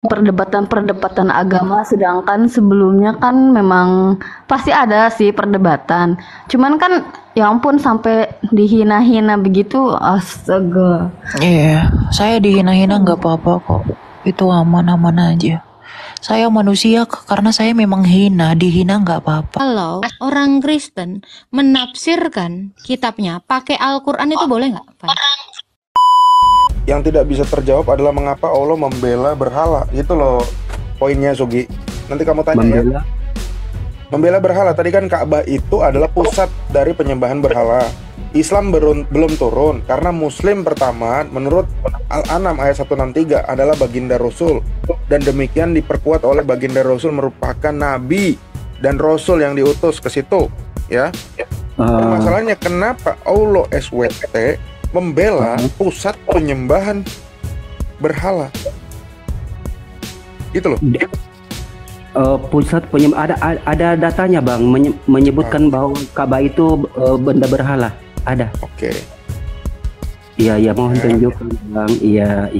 perdebatan-perdebatan agama, sedangkan sebelumnya kan memang pasti ada sih perdebatan. Cuman kan ya ampun sampai dihina-hina begitu, astaga. Iya, saya dihina-hina nggak apa-apa kok. Itu aman-aman aja. Saya manusia karena saya memang dihina nggak apa-apa. Kalau orang Kristen menafsirkan kitabnya pakai Al-Quran itu boleh nggak, Pak? Yang tidak bisa terjawab adalah mengapa Allah membela berhala. Itu loh poinnya, Sugi. Nanti kamu tanya ya. Membela berhala. Tadi kan Ka'bah itu adalah pusat dari penyembahan berhala. Islam belum turun karena Muslim pertama menurut Al-An'am ayat 163 adalah baginda Rasul, dan demikian diperkuat oleh baginda Rasul merupakan nabi dan Rasul yang diutus ke situ ya. Masalahnya kenapa Allah SWT membela pusat penyembahan berhala gitu loh. Pusat ada datanya Bang menyebutkan bahwa Ka'bah itu benda berhala. Ada. Oke. Iya, mohon tunjukkan Bang. Iya.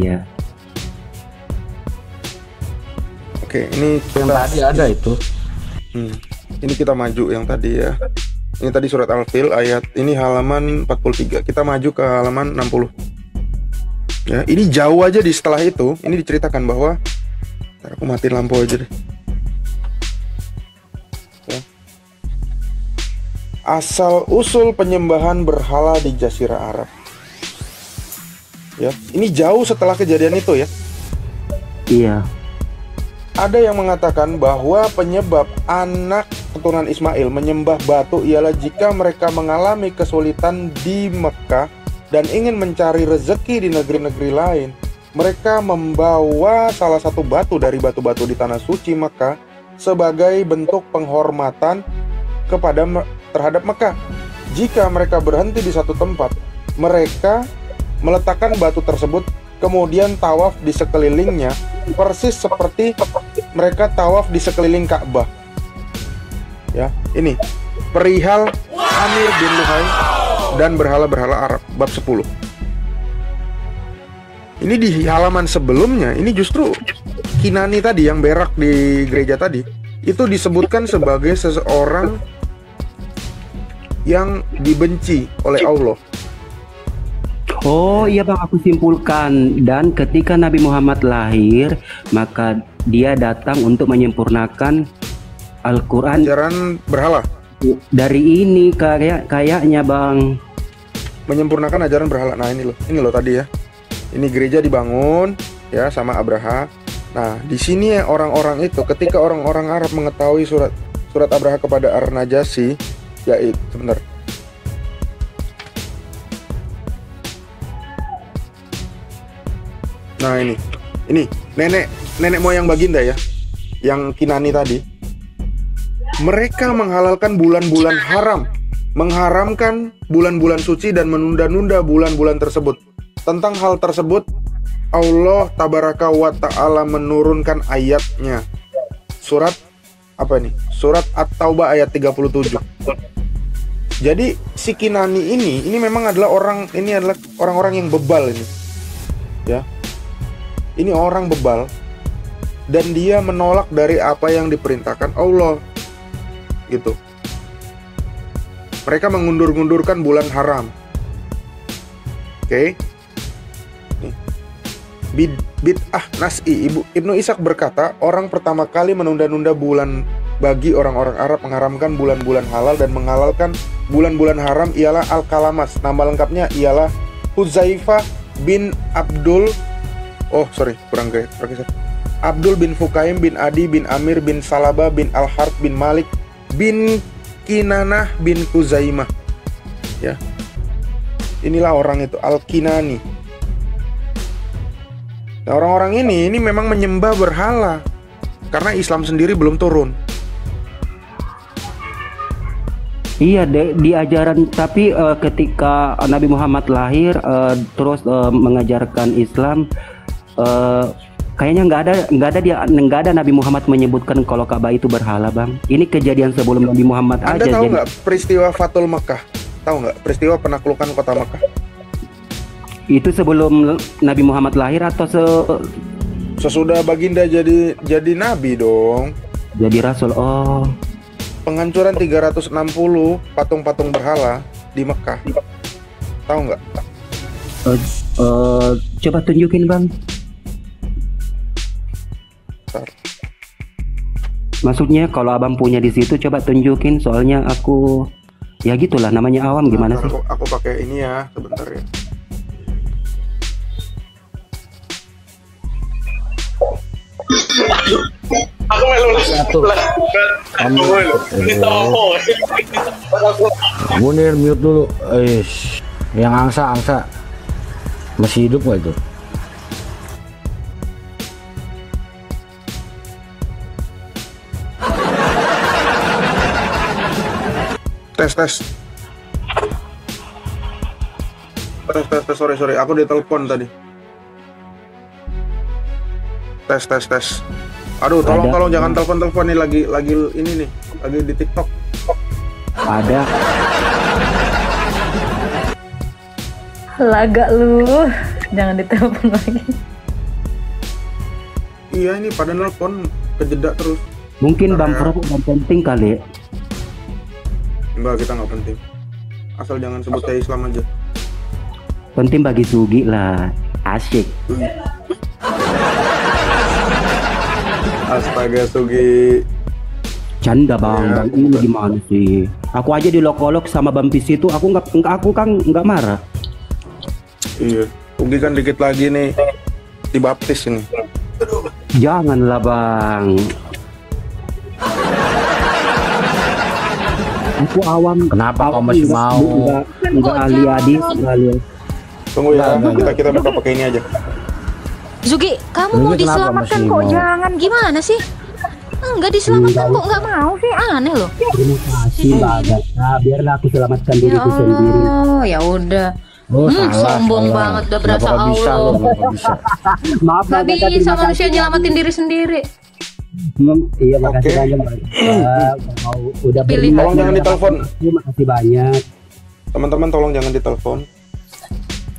Oke, ini yang tadi ada itu. Ini kita maju yang tadi ya. Ini tadi surat Al-Fil ayat ini halaman 43. Kita maju ke halaman 60. Ya, ini jauh aja di setelah itu, ini diceritakan bahwa aku matiin lampu aja deh. Ya. Asal usul penyembahan berhala di Jazirah Arab. Ya, ini jauh setelah kejadian itu ya. Iya. Ada yang mengatakan bahwa penyebab anak keturunan Ismail menyembah batu ialah jika mereka mengalami kesulitan di Mekah dan ingin mencari rezeki di negeri-negeri lain. Mereka membawa salah satu batu dari batu-batu di tanah suci Mekah sebagai bentuk penghormatan terhadap Mekah. Jika mereka berhenti di satu tempat, mereka meletakkan batu tersebut, kemudian tawaf di sekelilingnya, persis seperti mereka tawaf di sekeliling Ka'bah. Ya, ini perihal Amir bin Luhai dan berhala-berhala Arab bab 10. Ini di halaman sebelumnya, ini justru Kinani tadi yang berak di gereja tadi, itu disebutkan sebagai seseorang yang dibenci oleh Allah. Oh iya Bang, aku simpulkan. Dan ketika Nabi Muhammad lahir, maka dia datang untuk menyempurnakan Al-Quran. Ajaran berhala. Dari ini kayaknya Bang. Menyempurnakan ajaran berhala. Nah ini loh tadi ya. Ini gereja dibangun ya sama Abraha. Nah di sini ya orang-orang itu, ketika orang-orang Arab mengetahui surat Abraha kepada Ar-Najasyi, yaitu sebentar. Nah ini nenek moyang baginda ya, yang Kinani tadi. Mereka menghalalkan bulan-bulan haram, mengharamkan bulan-bulan suci dan menunda-nunda bulan-bulan tersebut. Tentang hal tersebut, Allah Tabaraka wa Ta'ala menurunkan ayatnya. Surat apa ini? Surat At-Taubah ayat 37. Jadi si Kinani ini memang adalah orang-orang yang bebal ini. Ya. Ini orang bebal dan dia menolak dari apa yang diperintahkan Allah. Gitu. Mereka mengundur-undurkan bulan haram. Oke. Bid'ah nas'i. Ibnu Ishaq berkata, orang pertama kali menunda-nunda bulan bagi orang-orang Arab mengharamkan bulan-bulan halal dan menghalalkan bulan-bulan haram ialah Al-Kalamas. Nama lengkapnya ialah Huzaifah bin Abdul Abdul bin Fukaim bin Adi bin Amir bin Salaba bin Al-Harth bin Malik bin Kinanah bin Kuzaimah. Ya. Inilah orang itu, Al-Kinani. Nah, orang-orang ini memang menyembah berhala karena Islam sendiri belum turun. Iya, di ajaran, tapi ketika Nabi Muhammad lahir terus mengajarkan Islam, kayaknya nggak ada Nabi Muhammad menyebutkan kalau Ka'bah itu berhala, Bang. Ini kejadian sebelum Nabi Muhammad Anda aja. Tahu nggak peristiwa Fathul Makkah? Tahu nggak peristiwa penaklukan kota Makkah? Itu sebelum Nabi Muhammad lahir atau Sesudah baginda jadi nabi dong. Jadi rasul. Oh, Penghancuran 360 patung-patung berhala di Mekah. Tahu nggak? coba tunjukin bang. Bentar. Maksudnya kalau abang punya di situ coba tunjukin, soalnya aku ya gitulah namanya awam gimana Bentar, sih? aku pakai ini ya, sebentar ya. Munir mute dulu. Yang angsa masih hidup nggak itu? Tes. Sorry, aku ditelepon tadi. Tes. Aduh, tolong jangan telepon nih, lagi ini nih, lagi di TikTok. Ada. Laga lu, jangan ditelepon lagi. Iya, ini pada nelpon kejeda terus. Mungkin bang Pro bang penting kali. Enggak, kita nggak penting. Asal jangan sebut saya Islam aja. Penting bagi Sugi lah. Asyik. Astaga, Sugi. Canda bang, Ya, bang ini gimana sih? Aku aja dilok-olok sama Bang Pis itu, aku kan nggak marah. Iya, Sugi kan dikit lagi nih dibaptis ini. Janganlah bang. Aku awam. Kenapa kau masih mau? Enggak ahli hadis, enggak ahli. Tunggu ya, kita buka pakai ini aja. Zugi, kamu Zugi mau kenapa diselamatkan masih kok mau? jangan, gimana sih? Enggak diselamatkan kok nggak mau sih, aneh loh. Terima kasih Mbak Agatha. Biarlah aku selamatkan Ya diriku sendiri. Allah, ya udah. Sombong banget, udah berasa Kenapa kau bisa Allah. lo? Kenapa bisa? Maaf Mbak Gak Agatha, bisa terima manusia kasih. nyelamatin diri sendiri. Iya, makasih Oke. banyak Mbak Agatha. Mau udah Pilih. berminat Tolong jangan menyelamatkan ditelepon. aku, makasih banyak. Teman-teman tolong jangan ditelepon.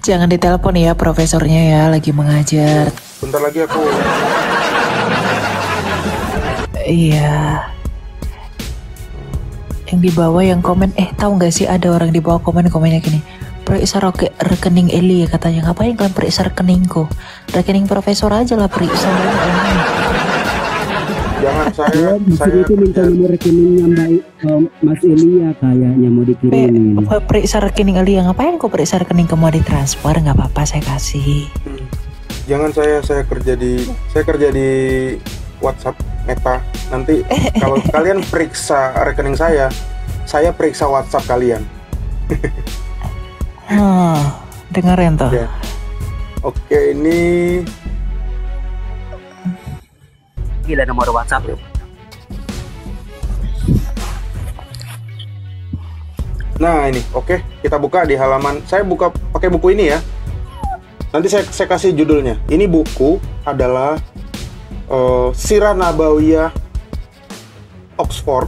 Jangan ditelepon ya profesornya ya, lagi mengajar. Bentar lagi aku. Iya. Yang di bawah yang komen, tahu nggak sih ada orang di bawah komennya gini. Periksa rekening Eli katanya. Ngapain kalian periksa rekeningku? Rekening profesor aja lah periksa. Jangan Saya itu minta nomor rekeningnya Mas Elia kayaknya mau dikirimin. Periksa rekening Eli. Ngapain kok periksa rekening kamu mau ditransfer? Nggak apa-apa saya kasih. Jangan saya kerja di WhatsApp Meta. Nanti kalau kalian periksa rekening saya periksa WhatsApp kalian. Dengerin tuh. Ya. Oke, ini Gila nomor WhatsApp. Nah ini, oke, kita buka di halaman. Saya buka pakai buku ini ya. Nanti saya kasih judulnya. Ini buku adalah Sirah Nabawiyah Oxford,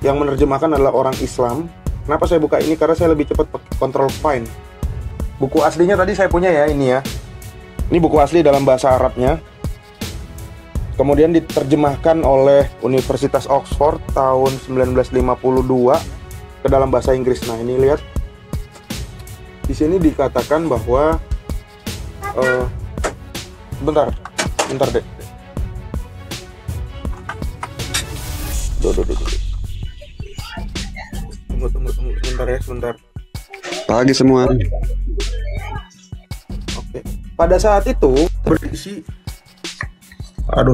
yang menerjemahkan adalah orang Islam. Kenapa saya buka ini? Karena saya lebih cepat pakai Control Find. Buku aslinya tadi saya punya ya, ini ya. Ini buku asli dalam bahasa Arabnya. Kemudian diterjemahkan oleh Universitas Oxford tahun 1952 ke dalam bahasa Inggris. Nah, ini lihat. Di sini dikatakan bahwa bentar deh. Tunggu. Sebentar. Pagi semua. Oke. Pada saat itu berisi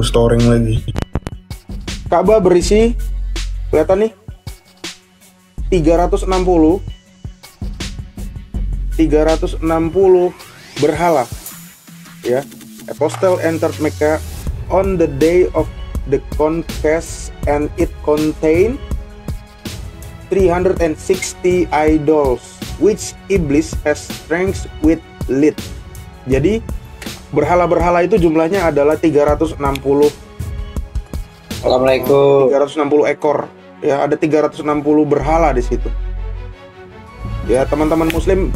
storing lagi. Ka'bah berisi, kelihatan nih, 360 berhala. Ya. Apostle entered Mecca on the day of the conquest and it contained 360 idols which Iblis has strength with lead. Jadi berhala-berhala itu jumlahnya adalah 360. Assalamualaikum. 360 ekor. Ya, ada 360 berhala di situ. Ya, teman-teman muslim,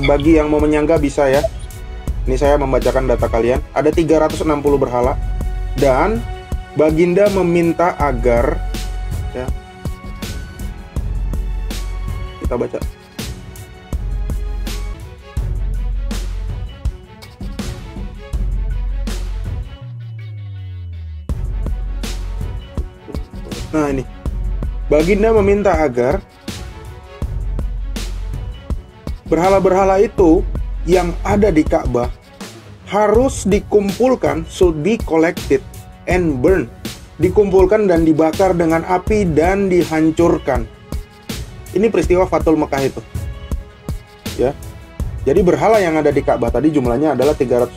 bagi yang mau menyangga bisa ya. Ini saya membacakan data kalian. Ada 360 berhala. Dan Baginda meminta agar ya, kita baca. Nah ini, Baginda meminta agar berhala-berhala itu yang ada di Ka'bah harus dikumpulkan, should be collected and burn, dikumpulkan dan dibakar dengan api dan dihancurkan. Ini peristiwa Fathul Mekah itu. Ya. Jadi berhala yang ada di Ka'bah tadi jumlahnya adalah 360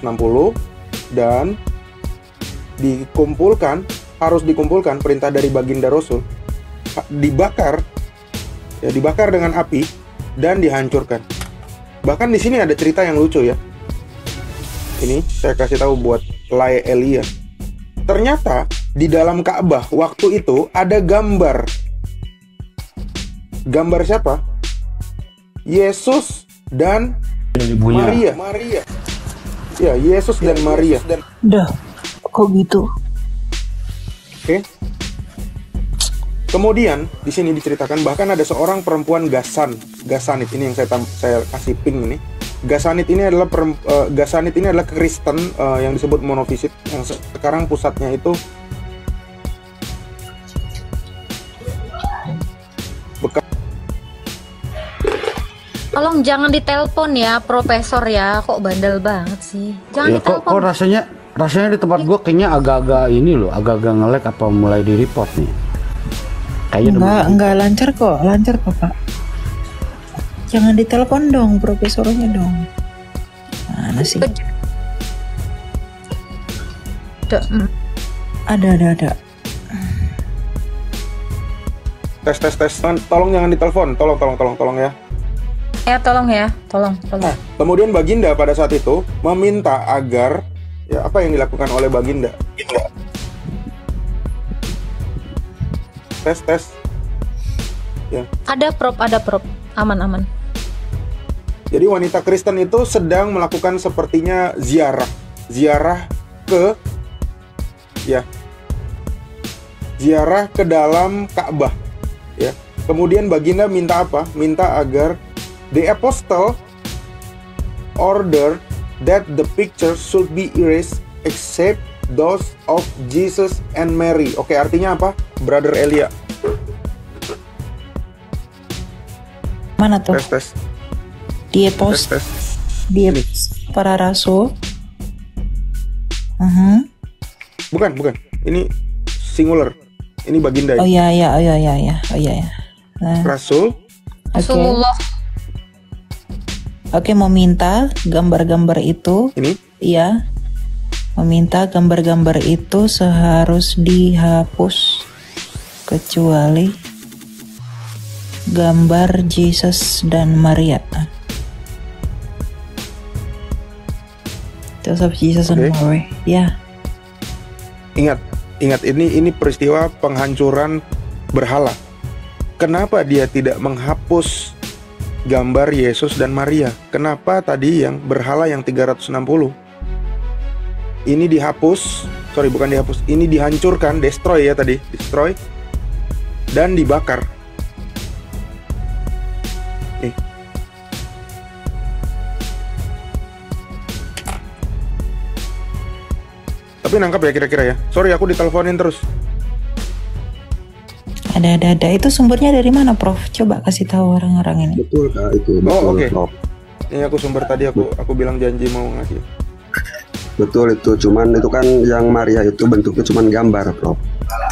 dan dikumpulkan, harus dikumpulkan, perintah dari Baginda Rasul, dibakar, ya, dibakar dengan api dan dihancurkan. Bahkan di sini ada cerita yang lucu ya. Ini saya kasih tahu buat Lai Elia. Ternyata di dalam Ka'bah waktu itu ada gambar. Gambar siapa? Yesus dan Maria. Ya, Yesus dan Maria. Dah, kok gitu? Oke. Kemudian di sini diceritakan bahkan ada seorang perempuan Gasanit ini yang saya kasih ping ini. Gasanit ini adalah Kristen yang disebut monofisit yang sekarang pusatnya itu Tolong jangan ditelepon ya, Profesor ya. Kok bandel banget sih? Jangan Ya, ditelepon. kok rasanya di tempat gua kayaknya agak-agak ini loh, agak-agak nge-lag apa mulai di report nih. Kayaknya Enggak lancar kok Pak. Jangan ditelepon dong, profesornya dong. Mana sih? Ada. tes. Tolong jangan ditelepon. Tolong ya. Tolong ya. Tolong. Nah, kemudian Baginda pada saat itu meminta agar ya apa yang dilakukan oleh Baginda? Tes. Ya. Ada prop. Aman. Jadi wanita Kristen itu sedang melakukan sepertinya ziarah ke dalam Ka'bah, ya. Kemudian Baginda minta apa? Minta agar the apostle order that the picture should be erased except those of Jesus and Mary. Oke, artinya apa? Brother Elia. Mana tuh? Tes. Dia post. Tes. Dia para rasul. Bukan. Ini singular. Ini Baginda. Oh iya. Nah, Rasul. Rasulullah. Oke, meminta gambar-gambar itu. Ini. Iya. Meminta gambar-gambar itu seharus dihapus kecuali gambar Jesus dan Maria. Joseph, Jesus and Mary. Ya. Ingat ini peristiwa penghancuran berhala. Kenapa dia tidak menghapus gambar Yesus dan Maria? Kenapa tadi yang berhala yang 360 ini dihapus? Sorry, bukan dihapus. Ini dihancurkan, destroy ya tadi, destroy dan dibakar. Nih. Tapi nangkap ya kira-kira ya. Sorry, aku diteleponin terus. Ada. Itu sumbernya dari mana, Prof? Coba kasih tahu orang-orang ini. Betul Kak, itu. Betul, Oh, oke. Prof. Ini aku sumber tadi aku bilang janji mau ngasih. Betul itu. Cuman itu kan yang Maria itu bentuknya cuman gambar, Prof.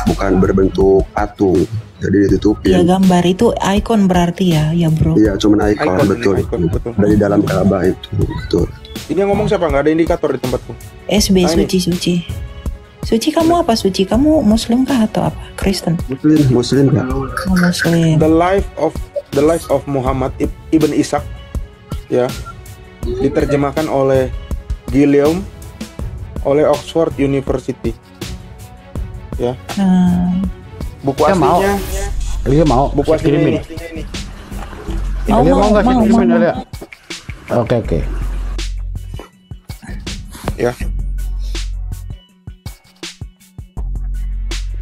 Bukan berbentuk patung. Jadi ditutupin. Ya, gambar itu ikon berarti ya, Bro. Iya, cuman ikon, betul. Betul. Dari dalam Ka'bah itu, betul. Ini yang ngomong siapa? Nggak ada indikator di tempatku. SB Ah, ini. Suci. Suci, kamu apa, Suci? Kamu Muslim kah atau apa? Kristen? Muslim Kak. Oh, Muslim. The life of Muhammad Ibn Ishaq, ya, diterjemahkan oleh Guillaume oleh Oxford University, ya. Buku Saya mau. aslinya, Dia mau. buku Saya aslinya kirimin. ini. Dia mau nggak saya kirimin Elia? Oke. ya.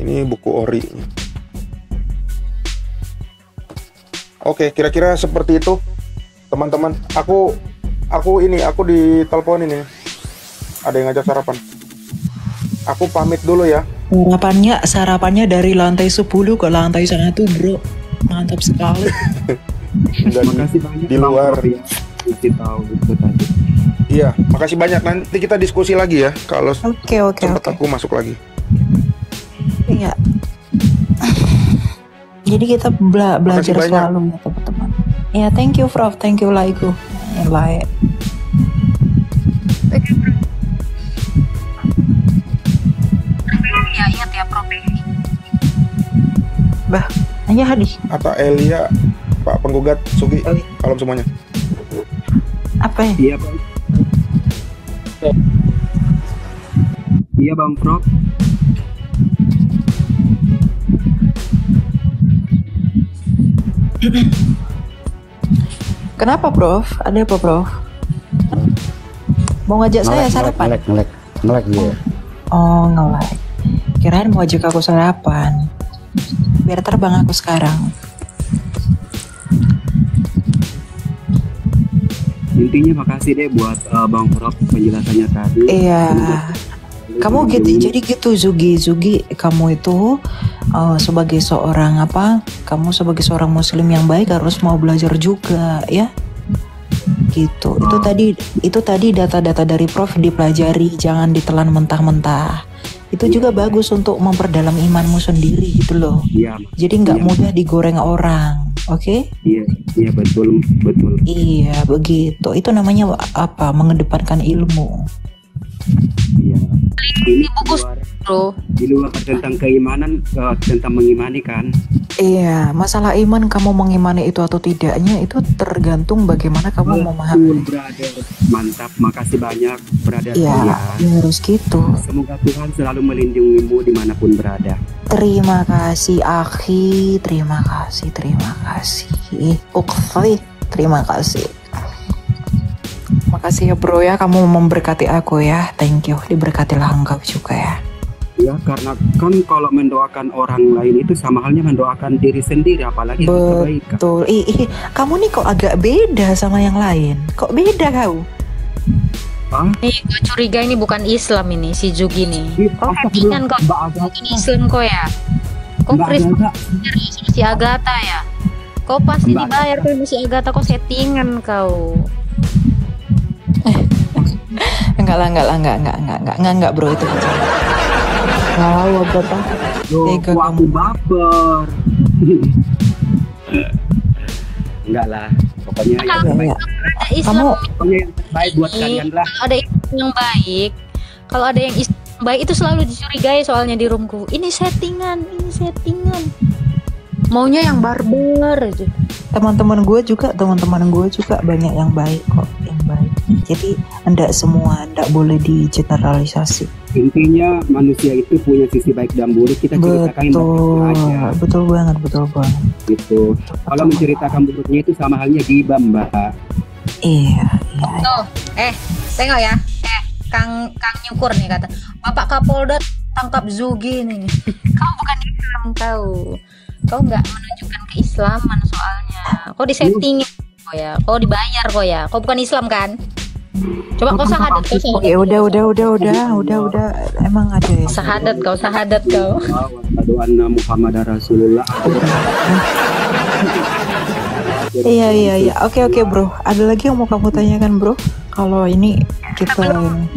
Ini buku ori. Oke, kira-kira seperti itu, teman-teman. Aku ditelepon ini. Ada yang ngajak sarapan. Aku pamit dulu ya. Sarapannya dari lantai 10 ke lantai 1, bro. Mantap sekali. Makasih banyak di luar. Kasih tahu itu tadi. Iya, makasih banyak. Nanti kita diskusi lagi ya. Kalau Oke. sempat aku masuk lagi. Iya. Jadi kita belajar Makasih banyak. selalu ya teman-teman. Ya, thank you Prof, thank you Laiku. Lai. Ya ingat ya Prof. Bah, hanya Hadi. Atau Elia, Pak Penggugat, Sugi, Oh, iya. salam semuanya. Apa ya? Iya bang. Iya bang Prof. Kenapa Prof? Ada apa Prof? Mau ngajak saya sarapan? Ngelek dia. Oh, nge-like. Kirain mau ajak aku sarapan. Biar terbang aku sekarang. Intinya makasih deh buat bang Prof penjelasannya tadi. Iya. Kamu gitu, jadi gitu Zugi, kamu itu sebagai seorang kamu sebagai seorang muslim yang baik harus mau belajar juga ya. Gitu. Itu tadi data-data dari Prof dipelajari, jangan ditelan mentah-mentah. Itu juga bagus untuk memperdalam imanmu sendiri gitu loh. Iya. Jadi nggak mudah digoreng orang, oke? Iya betul. Iya begitu. Itu namanya apa? Mengedepankan ilmu. Iya. Ini Bungkus, bro. di luar tentang keimanan, tentang mengimani kan. Iya, masalah iman kamu mengimani itu atau tidaknya itu tergantung bagaimana kamu memahami. Betul, brother. Mantap, makasih banyak, brother. Iya, ya harus gitu. Semoga Tuhan selalu melindungimu dimanapun berada. Terima kasih, Akhi. Terima kasih. Ukhti, terima kasih. Makasih ya bro ya, kamu memberkati aku ya. Thank you, diberkatilah engkau juga ya. Ya, karena kan kalau mendoakan orang lain itu sama halnya mendoakan diri sendiri, apalagi kebaikan. Betul. Kamu nih kok agak beda sama yang lain. Kok beda kau? Nih gue curiga ini bukan Islam ini si Jugi nih. Kok settingan kok bukan Islam kok ya? Kok Kristen si Agatha ya? Kok pasti dibayar kok si Agatha, kok settingan kau? Enggak bro, itu wow, Agatha. Tega Aku baper. Enggak lah, pokoknya yang terbaik. Ada Islam Pokoknya yang terbaik buat kalian lah. Kalau ada Islam yang baik, kalau ada yang Islam baik itu selalu dicurigai soalnya di roomku. Ini settingan. Maunya yang barbar aja. Teman-teman gue juga banyak yang baik kok, yang baik. Jadi enggak boleh digeneralisasi. Intinya manusia itu punya sisi baik dan buruk. Kita ceritakan yang baik aja. Betul banget. Gitu. Kalau menceritakan buruknya itu sama halnya ghibah, Mbak. Iya. Tuh, tengok ya. Kang Nyukur nih kata, Bapak Kapolda tangkap Zugi nih. Kau bukan Islam kau nggak menunjukkan keislaman soalnya. Kau disettingin kok ya, kau dibayar kok ya. Kau bukan Islam kan? Coba kau sahadat kau. Ya udah. Emang ada ya. Sahadat kau. Aduh, anna Muhammad Rasulullah. Iya. Oke bro. Ada lagi yang mau kamu tanyakan bro? Kalau ini kita sebelum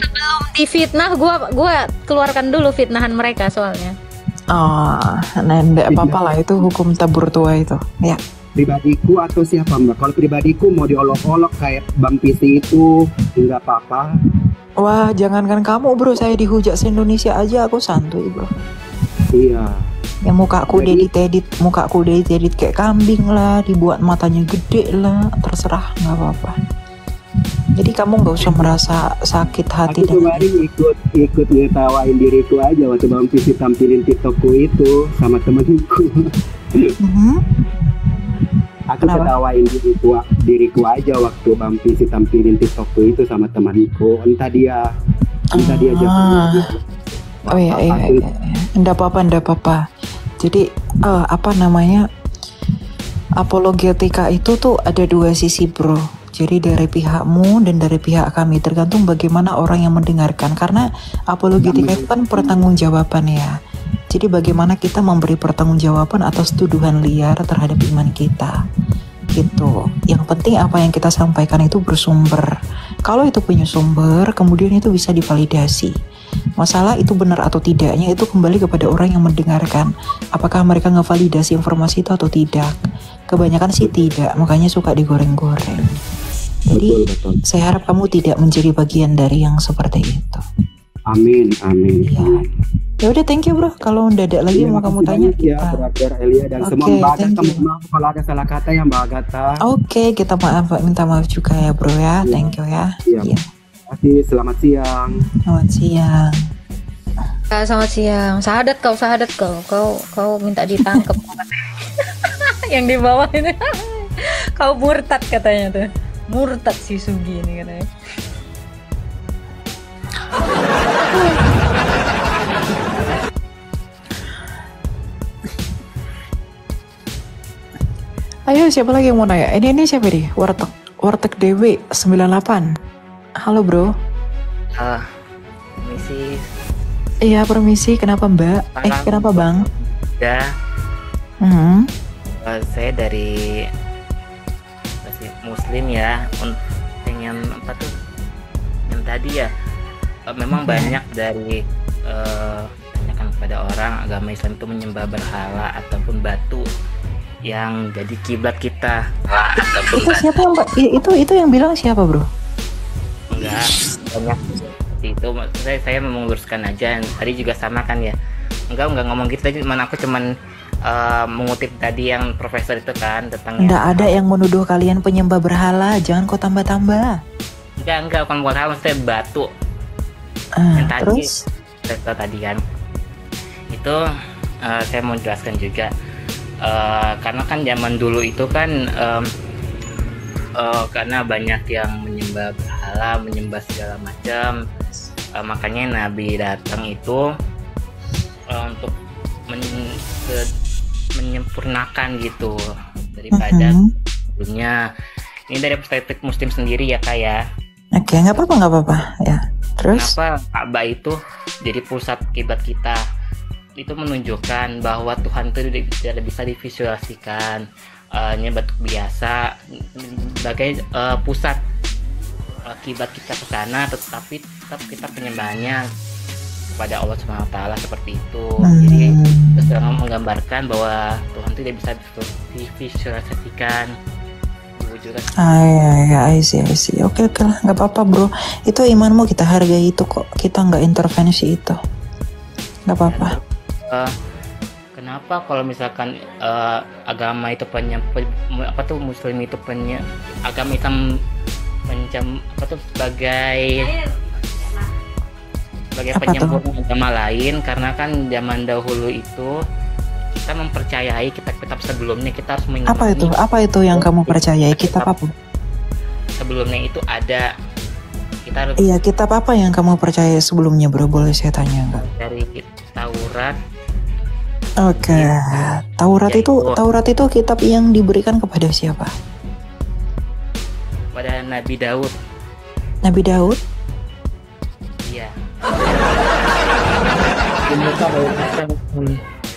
difitnah, gua keluarkan dulu fitnahan mereka soalnya. Enggak apa-apa lah, itu hukum tabur tua itu. Ya. Pribadiku atau siapa Mbak? Kalau pribadiku mau diolok-olok kayak Bang Pisi itu enggak apa-apa. Wah, jangankan kamu bro, saya dihujat se-Indonesia aja aku santuy bro. Iya. Ya mukaku diedit kayak kambing lah, dibuat matanya gede lah, terserah, nggak apa-apa. Jadi kamu nggak usah merasa sakit hati. Aku kemarin ikut ngetawain diriku aja waktu Bang Pisi tampilin TikTokku itu sama temanku. Aku ketawain diriku aja waktu Bang Pisi tampilin TikTokku itu sama temanku. Entah dia Minta diajak. Oh iya, enggak apa-apa. Jadi apa namanya, apologetika itu tuh ada dua sisi bro. Jadi dari pihakmu dan dari pihak kami, tergantung bagaimana orang yang mendengarkan. Karena apologetika itu kan pertanggungjawaban ya. Jadi bagaimana kita memberi pertanggungjawaban atas tuduhan liar terhadap iman kita. Gitu. Yang penting apa yang kita sampaikan itu bersumber. Kalau itu punya sumber, kemudian itu bisa divalidasi. Masalah itu benar atau tidaknya itu kembali kepada orang yang mendengarkan. Apakah mereka ngevalidasi informasi itu atau tidak? Kebanyakan sih tidak, makanya suka digoreng-goreng. Jadi saya harap kamu tidak menjadi bagian dari yang seperti itu. Amin. Ya udah, thank you bro. Kalau mendadak lagi mau kamu tanya ya, Brother Elia dan semua Mbak Agatha, maaf kalau ada salah kata ya Mbak Agatha. Oke, kita minta maaf juga ya bro ya. Thank you ya. Iya. Terima kasih. Selamat siang. Selamat siang. Selamat siang. Sahadat kau. Kau minta ditangkap. Yang di bawah ini. Kau murtad katanya tuh. Murtad si Sugi ini katanya. Ayo, siapa lagi yang mau nanya? Ini siapa nih? Warteg DW 98. Halo bro. Permisi. Iya permisi. Kenapa mbak? Kenapa bang? Ya. Saya dari Muslim ya. Pengen apa tuh? Yang tadi ya. Memang banyak dari tanyakan kepada orang agama Islam itu menyembah berhala ataupun batu yang jadi kiblat kita. Itu siapa yang itu yang bilang siapa bro? Enggak, banyak seperti itu. Saya meluruskan aja. Tadi juga sama kan ya. Enggak ngomong gitu aja. Aku cuman mengutip tadi yang profesor itu kan tentang. Enggak ada yang menuduh kalian penyembah berhala. Jangan kau tambah-tambah. Enggak bukan berhala, maksudnya batu. Yang tadi, terus? Tadi kan itu saya mau jelaskan juga. Karena kan zaman dulu itu kan karena banyak yang menyembah berhala, menyembah segala macam, makanya Nabi datang itu untuk menyempurnakan gitu daripada sebelumnya. Ini dari perspektif Muslim sendiri ya Kak ya. Oke, nggak apa-apa ya. Terus? Kenapa Ka'bah itu jadi pusat kiblat kita? Itu menunjukkan bahwa Tuhan itu tidak bisa divisualisasikan batu biasa sebagai pusat kiblat kita ke sana, tetapi tetap kita penyembahnya kepada Allah Subhanahu Wa Taala seperti itu. Jadi itu sedang menggambarkan bahwa Tuhan tidak bisa divisualisasikan. I see. Oke lah, nggak apa-apa bro. Itu imanmu kita hargai itu kok. Kita nggak intervensi itu. Nggak apa-apa. Kenapa kalau misalkan agama itu Muslim itu agama Islam sebagai penyempurna agama lain, karena kan zaman dahulu itu kita mempercayai kitab-kitab sebelumnya, kita harus mengimani. Apa itu yang kamu percayai? Kitab apa? Sebelumnya itu ada. Kita harus. Iya, kitab apa yang kamu percaya sebelumnya, bro? Boleh saya tanya nggak? Dari Taurat. Oke. Ya. Taurat itu kitab yang diberikan kepada siapa? Pada Nabi Daud. Nabi Daud? Iya.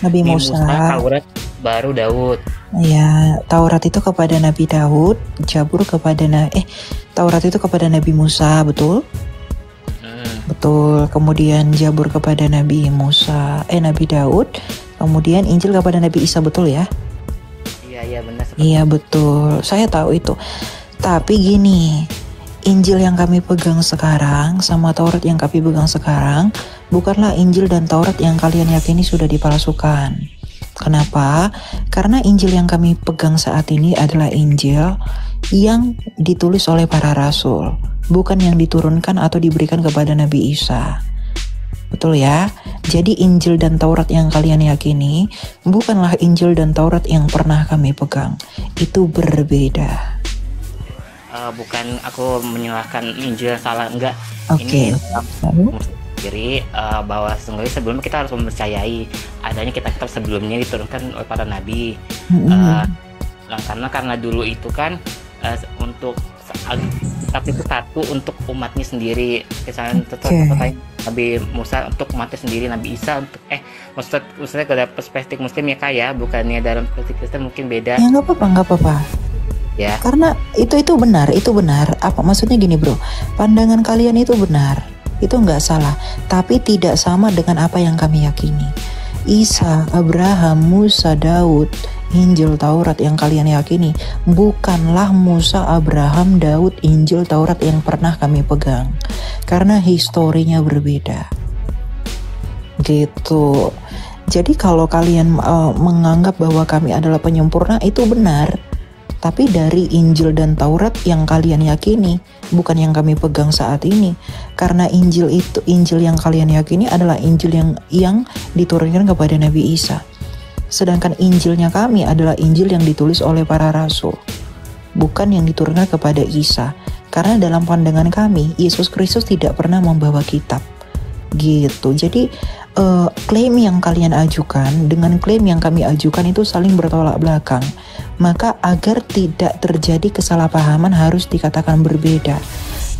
Nabi Musa. Taurat baru Daud. Ya, Taurat itu kepada Nabi Daud, Zabur kepada Taurat itu kepada Nabi Musa, betul? Betul. Kemudian Zabur kepada Nabi Nabi Daud. Kemudian Injil kepada Nabi Isa, betul ya? Iya benar. Iya betul. Saya tahu itu. Tapi gini, Injil yang kami pegang sekarang sama Taurat yang kami pegang sekarang bukanlah Injil dan Taurat yang kalian yakini sudah dipalsukan. Kenapa? Karena Injil yang kami pegang saat ini adalah Injil yang ditulis oleh para rasul, bukan yang diturunkan atau diberikan kepada Nabi Isa. Betul ya? Jadi Injil dan Taurat yang kalian yakini bukanlah Injil dan Taurat yang pernah kami pegang. Itu berbeda. bukan aku menyalahkan Injil yang salah, enggak. Oke. Ini Lalu? sendiri bahwa sesungguhnya sebelumnya kita harus mempercayai adanya kitab-kitab sebelumnya diturunkan oleh para nabi. Karena dulu itu kan untuk kitab itu satu untuk umatnya sendiri. Misalnya Nabi Musa untuk umatnya sendiri, Nabi Isa untuk maksudnya dari perspektif Muslim ya Kak ya, bukannya dalam perspektif Kristen mungkin beda. Ya nggak apa-apa. Ya. Karena itu benar. Apa maksudnya gini bro? Pandangan kalian itu benar, itu nggak salah. Tapi tidak sama dengan apa yang kami yakini. Isa, Abraham, Musa, Daud, Injil, Taurat yang kalian yakini bukanlah Musa, Abraham, Daud, Injil, Taurat yang pernah kami pegang. Karena historinya berbeda. Gitu. Jadi kalau kalian menganggap bahwa kami adalah penyempurna, itu benar. Tapi dari Injil dan Taurat yang kalian yakini, bukan yang kami pegang saat ini. Karena Injil yang kalian yakini adalah Injil yang diturunkan kepada Nabi Isa. Sedangkan Injilnya kami adalah Injil yang ditulis oleh para rasul, bukan yang diturunkan kepada Isa. Karena dalam pandangan kami, Yesus Kristus tidak pernah membawa kitab. Gitu. Jadi klaim yang kalian ajukan dengan klaim yang kami ajukan itu saling bertolak belakang. Maka agar tidak terjadi kesalahpahaman harus dikatakan berbeda.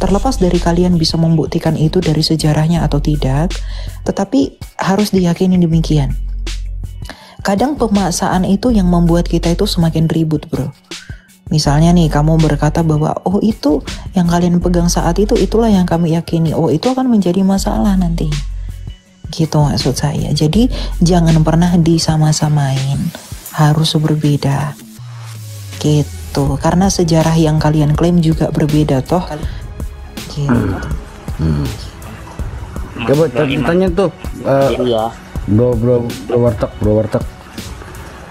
Terlepas dari kalian bisa membuktikan itu dari sejarahnya atau tidak, tetapi harus diyakini demikian. Kadang pemaksaan itu yang membuat kita itu semakin ribut bro. Misalnya nih kamu berkata bahwa oh itu yang kalian pegang saat itu itulah yang kami yakini. Oh itu akan menjadi masalah nanti. Gitu maksud saya. Jadi jangan pernah disama-samain. Harus berbeda. Gitu. Karena sejarah yang kalian klaim juga berbeda toh. Gitu. Coba tanya tuh Bro Warteg.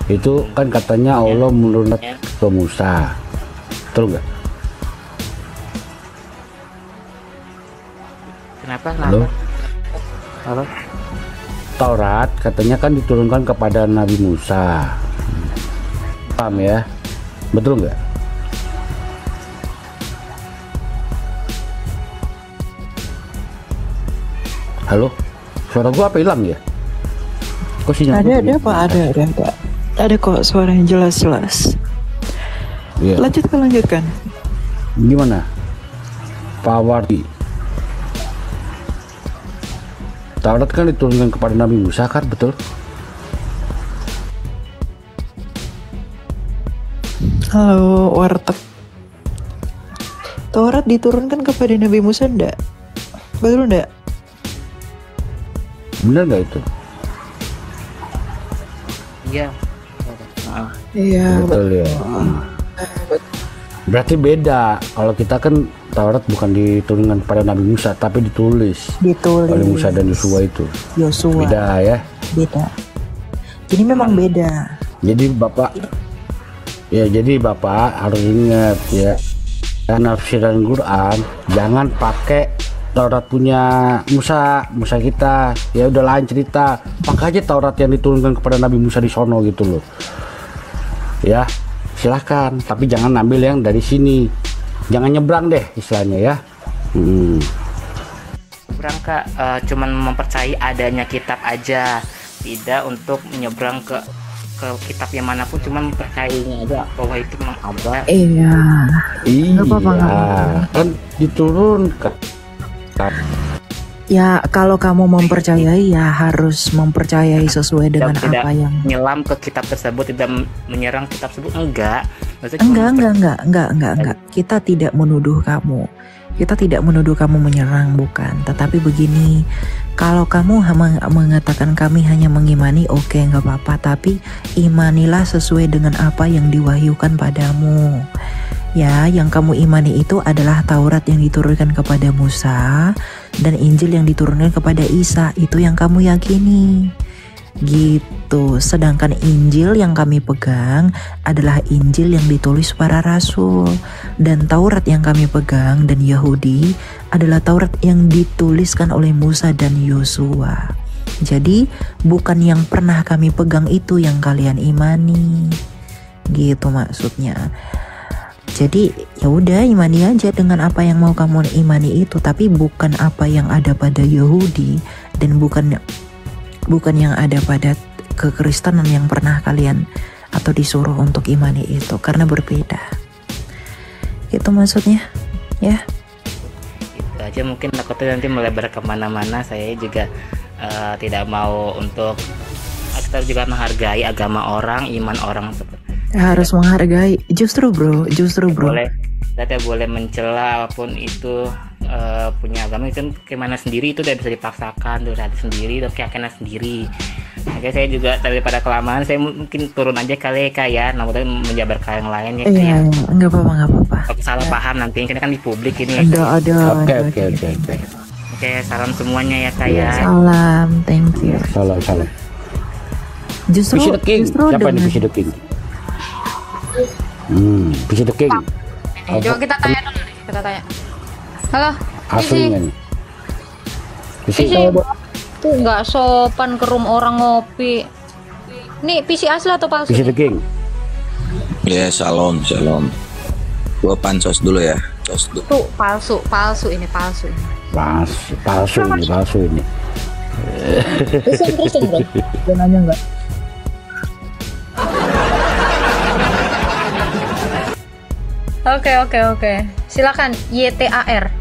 Itu kan katanya Allah menurunkan ke Musa. Betul nggak? Kenapa? Halo? Taurat katanya kan diturunkan kepada Nabi Musa. Paham ya? Betul nggak? Halo? Suara gua apa hilang ya? Kok sinyal ada Pak, ada kok suaranya jelas. Iya. Lanjutkan. Gimana? Pak Wardi. Taurat kan diturunkan kepada Nabi Musa kan, betul? Halo Warteg. Taurat diturunkan kepada Nabi Musa enggak? Betul enggak? Benar nggak itu? Iya. Iya. Betul ya. Berarti beda. Kalau kita kan Taurat bukan diturunkan kepada Nabi Musa, tapi ditulis oleh Musa dan Yosua itu. Beda ya? Beda. Jadi memang beda. Jadi Bapak harus ingat ya, penafsiran Quran jangan pakai Taurat punya Musa kita. Ya udah lain cerita. Pakai aja Taurat yang diturunkan kepada Nabi Musa di sono gitu loh. Ya, silahkan. Tapi jangan ambil yang dari sini. Jangan nyebrang deh istilahnya ya. Nyebrang Kak, cuman mempercayai adanya kitab aja, tidak untuk menyeberang ke kitab yang manapun, cuman mempercayainya aja bahwa itu memang ada. Iya. Kan diturunkan. Ya kalau kamu mempercayai ya harus mempercayai sesuai dengan tidak apa yang menyelam ke kitab tersebut, tidak menyerang kitab tersebut, enggak. Enggak. Kita tidak menuduh kamu. Kita tidak menuduh kamu menyerang, bukan. Tetapi begini, kalau kamu mengatakan kami hanya mengimani, oke, nggak apa-apa. Tapi imanilah sesuai dengan apa yang diwahyukan padamu. Ya, yang kamu imani itu adalah Taurat yang diturunkan kepada Musa dan Injil yang diturunkan kepada Isa. Itu yang kamu yakini. Gitu. Sedangkan Injil yang kami pegang adalah Injil yang ditulis para rasul, dan Taurat yang kami pegang dan Yahudi adalah Taurat yang dituliskan oleh Musa dan Yosua. Jadi bukan yang pernah kami pegang itu yang kalian imani. Gitu maksudnya. Jadi ya udah imani aja dengan apa yang mau kamu imani itu, tapi bukan apa yang ada pada Yahudi dan bukan yang ada pada kekristenan yang pernah kalian atau disuruh untuk imani itu, karena berbeda. Itu maksudnya ya. Itu aja, mungkin takutnya nanti melebar kemana-mana. Saya juga tidak mau untuk, kita juga menghargai agama orang, iman orang seperti Harus menghargai. Justru bro. boleh, kita boleh mencela apapun itu, punya agama itu gimana sendiri, itu tidak bisa dipaksakan, itu hati sendiri, itu keyakinan sendiri. Oke, saya juga daripada kelamaan, saya mungkin turun aja kali ya, namun menjabarkan yang lain ya. Iya, nggak apa-apa. Kalau salah paham nanti, ini kan di publik ini. Ada. Oke, salam semuanya ya Kak ya. Salam, thank you. Salam. Justru Siapa ini dengan Fishy the King? Fishy the King. Coba kita tanya dulu nih, kita tanya. Halo, Aslinya nih. Fishy. tuh nggak sopan ke room orang ngopi. Nih PC asli atau palsu? Fishy the King. Ya, shalom. Gua pansos dulu ya. Tuh palsu ini. Palsu ini. Kristen bro. Dia nanya nggak? Oke. Silakan YTAR.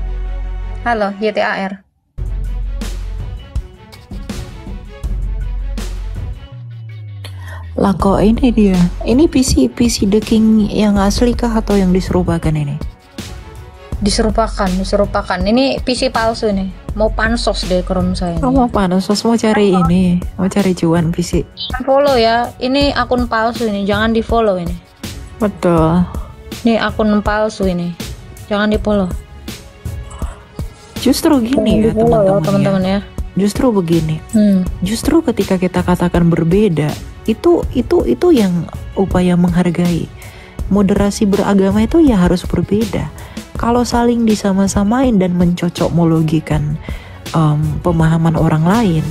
Halo YTAR. lah kok ini dia. Ini PC The King yang asli kah atau yang diserupakan ini? Diserupakan. Ini PC palsu nih. Mau pansos deh ke room saya. Kamu pansos mau cari ini, mau cari cuan PC. Jangan follow ya. Ini akun palsu ini, jangan di follow ini. Betul. Nih akun palsu ini, jangan di follow. Justru gini ya teman-teman ya. Justru begini. Justru ketika kita katakan berbeda, itu yang upaya menghargai. Moderasi beragama itu ya harus berbeda. Kalau saling disama-samain dan mencocokmologikan pemahaman orang lain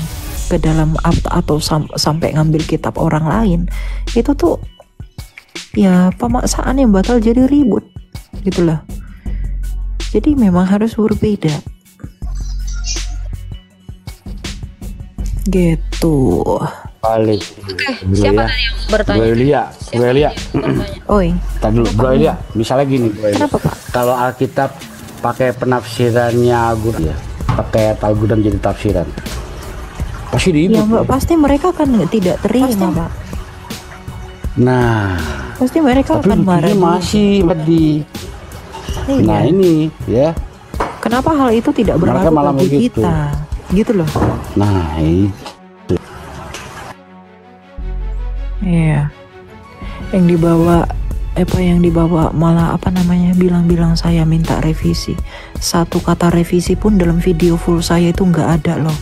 ke dalam atau sampai ngambil kitab orang lain, itu tuh ya pemaksaan yang bakal jadi ribut gitu loh. Jadi memang harus berbeda gitu. Balik. Siapa tadi yang bertanya? Gue lihat. Oi. Tadi dulu, gue lihat. Misalnya gini, Kenapa Pak? kalau Alkitab pakai penafsirannya Al-Quran ya, pakai Al-Quran jadi tafsiran, pasti Ya diibut. Mbak, pasti mereka kan tidak terima Pak. Nah, Pasti mereka tapi akan marah. buktinya masih di. Iya. Nah ini ya. Kenapa hal itu tidak Mereka berlaku malah bagi begitu. kita? Gitu loh. Nah itu. Iya. Yang dibawa malah bilang saya minta revisi. Satu kata revisi pun dalam video full saya itu nggak ada loh.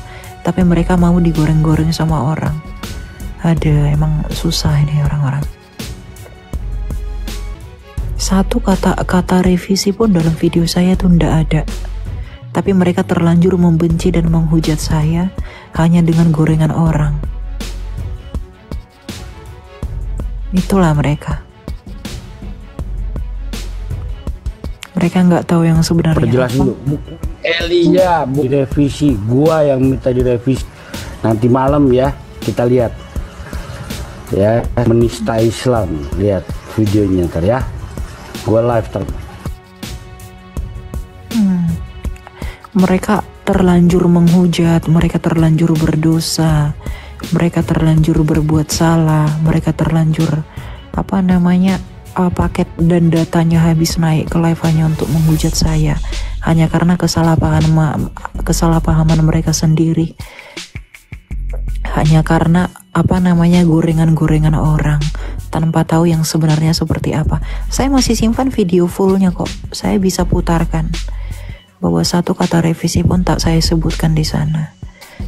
Tapi mereka mau digoreng-goreng sama orang. Ada, emang susah ini orang-orang. Satu kata revisi pun dalam video saya tuh nggak ada. Tapi mereka terlanjur membenci dan menghujat saya hanya dengan gorengan orang. Itulah mereka. Mereka nggak tahu yang sebenarnya. Perjelas dulu. Elia direvisi, gua yang minta direvisi. Nanti malam ya kita lihat. Ya, menista Islam. Lihat videonya ntar ya. Gua live Mereka terlanjur menghujat, mereka terlanjur berdosa, mereka terlanjur berbuat salah, mereka terlanjur paket dan datanya habis naik ke live hanya untuk menghujat saya, hanya karena kesalahpahaman mereka sendiri, hanya karena gorengan-gorengan orang tanpa tahu yang sebenarnya seperti apa. Saya masih simpan video fullnya kok, saya bisa putarkan bahwa satu kata revisi pun tak saya sebutkan di sana.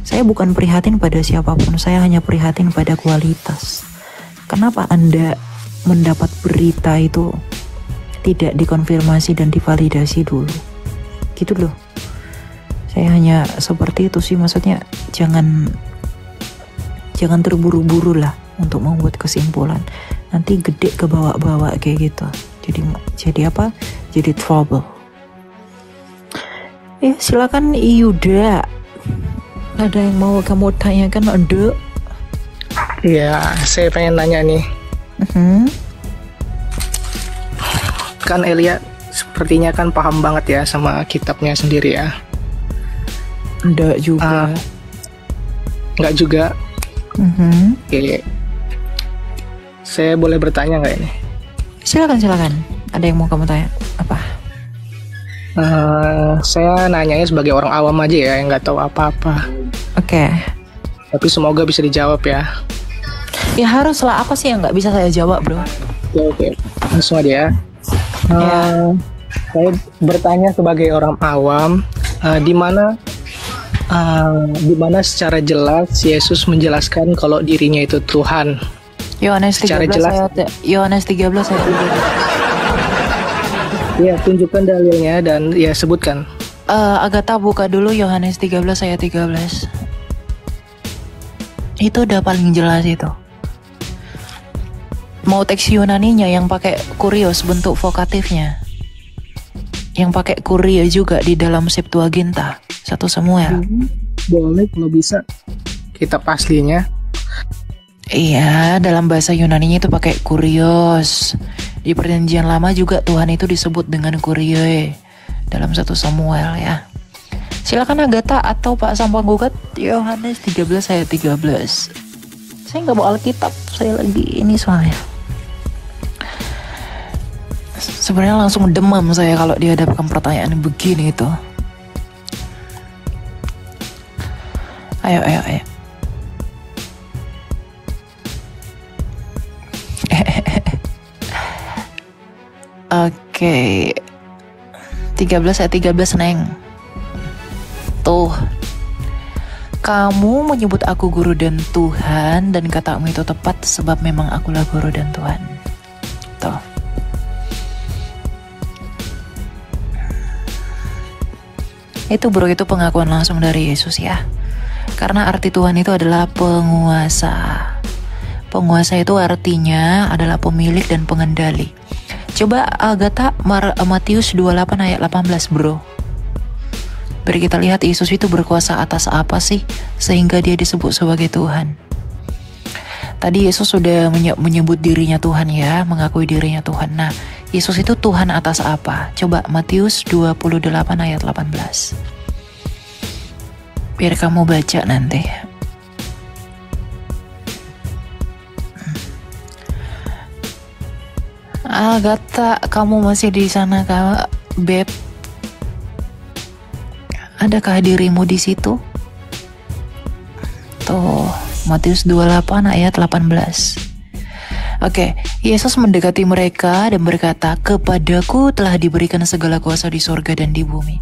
Saya bukan prihatin pada siapapun, saya hanya prihatin pada kualitas. Kenapa Anda mendapat berita itu tidak dikonfirmasi dan divalidasi dulu? Gitu loh. Saya hanya seperti itu sih, maksudnya jangan terburu-buru lah untuk membuat kesimpulan. Nanti gede ke bawah-bawah kayak gitu. Jadi apa? Jadi trouble. Ya silakan Yuda. Ada yang mau kamu tanyakan, Ode? Ya, saya pengen nanya nih. Kan Elia sepertinya kan paham banget ya sama kitabnya sendiri ya. Enggak juga. Enggak juga. Oke. Saya boleh bertanya nggak ini? Silakan. Ada yang mau kamu tanya? Apa? Saya nanyanya sebagai orang awam aja ya, yang nggak tahu apa-apa. Oke. Tapi semoga bisa dijawab ya. Ya haruslah, apa sih yang nggak bisa saya jawab, bro? Oke. Langsung aja ya. Saya bertanya sebagai orang awam, di mana secara jelas Yesus menjelaskan kalau dirinya itu Tuhan. Yohanes 13 ayat 13. Ya, tunjukkan dalilnya dan ya sebutkan. Agatha buka dulu Yohanes 13 ayat 13. Itu udah paling jelas itu. Mau teks Yunaninya yang pakai kurios bentuk vokatifnya. Yang pakai kuria juga di dalam Septuaginta. 1 Samuel. Boleh kalau bisa. Kitab aslinya. Iya, dalam bahasa Yunaninya itu pakai kurios. Di Perjanjian Lama juga Tuhan itu disebut dengan kurie dalam 1 Samuel ya. Silakan Agatha atau Pak Sampang Gugat Yohanes 13 ayat 13. Saya nggak bawa Alkitab, saya lagi ini soalnya. Sebenarnya langsung demam saya kalau dihadapkan pertanyaan begini itu. Ayo. Oke. 13 ayat 13 Neng. Tuh. Kamu menyebut aku guru dan Tuhan, dan katamu itu tepat sebab memang akulah guru dan Tuhan. Tuh. Itu bro, itu pengakuan langsung dari Yesus ya. Karena arti Tuhan itu adalah penguasa. Penguasa itu artinya adalah pemilik dan pengendali. Coba Agatha Matius 28 ayat 18 bro. Beri kita lihat Yesus itu berkuasa atas apa sih sehingga dia disebut sebagai Tuhan. Tadi Yesus sudah menyebut dirinya Tuhan ya, mengakui dirinya Tuhan. Nah, Yesus itu Tuhan atas apa? Coba Matius 28 ayat 18. Biar kamu baca nanti. Agatha, kamu masih di sana kah, Beb? Adakah dirimu di situ? Tuh, Matius 28 ayat 18. Oke, Yesus mendekati mereka dan berkata, "Kepadaku telah diberikan segala kuasa di sorga dan di bumi."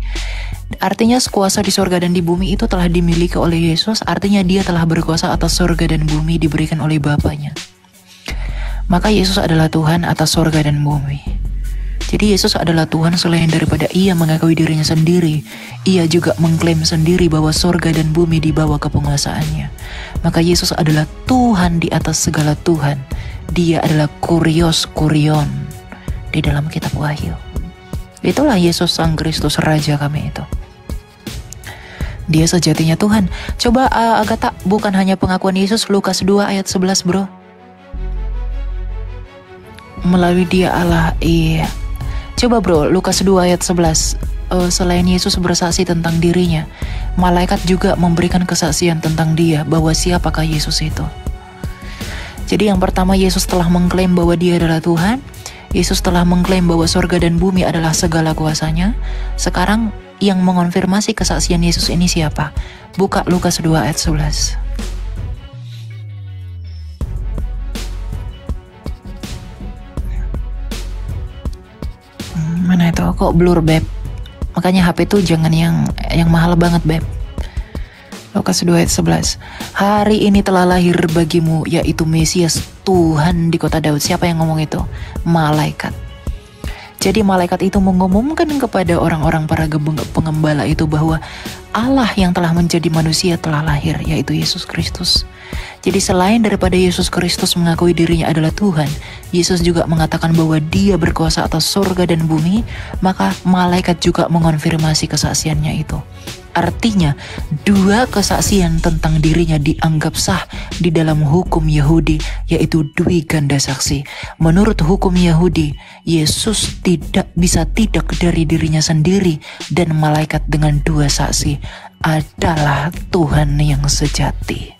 Artinya kuasa di sorga dan di bumi itu telah dimiliki oleh Yesus. Artinya dia telah berkuasa atas sorga dan bumi diberikan oleh Bapanya. Maka Yesus adalah Tuhan atas sorga dan bumi. Jadi Yesus adalah Tuhan selain daripada ia mengakui dirinya sendiri. Ia juga mengklaim sendiri bahwa sorga dan bumi dibawa ke penguasaannya. Maka Yesus adalah Tuhan di atas segala Tuhan. Dia adalah kurios kurion di dalam kitab Wahyu. Itulah Yesus Sang Kristus Raja kami itu. Dia sejatinya Tuhan. Coba Agatha, bukan hanya pengakuan Yesus, Lukas 2 ayat 11 bro. Melalui dia Allah, iya. Coba bro, Lukas 2 ayat 11. Selain Yesus bersaksi tentang dirinya, malaikat juga memberikan kesaksian tentang dia, bahwa siapakah Yesus itu. Jadi yang pertama, Yesus telah mengklaim bahwa dia adalah Tuhan. Yesus telah mengklaim bahwa sorga dan bumi adalah segala kuasanya. Sekarang yang mengonfirmasi kesaksian Yesus ini siapa? Buka Lukas 2 ayat 11. Mana itu? Kok blur, Beb? Makanya HP tuh jangan yang mahal banget, Beb. Lukas 2 ayat 11. Hari ini telah lahir bagimu, yaitu Mesias, Tuhan di kota Daud. Siapa yang ngomong itu? Malaikat. Jadi malaikat itu mengumumkan kepada orang-orang para pengembala itu bahwa Allah yang telah menjadi manusia telah lahir, yaitu Yesus Kristus. Jadi selain daripada Yesus Kristus mengakui dirinya adalah Tuhan, Yesus juga mengatakan bahwa dia berkuasa atas surga dan bumi, maka malaikat juga mengonfirmasi kesaksiannya itu. Artinya, dua kesaksian tentang dirinya dianggap sah di dalam hukum Yahudi, yaitu dui ganda saksi. Menurut hukum Yahudi, Yesus tidak bisa tidak dari dirinya sendiri, dan malaikat dengan dua saksi adalah Tuhan yang sejati.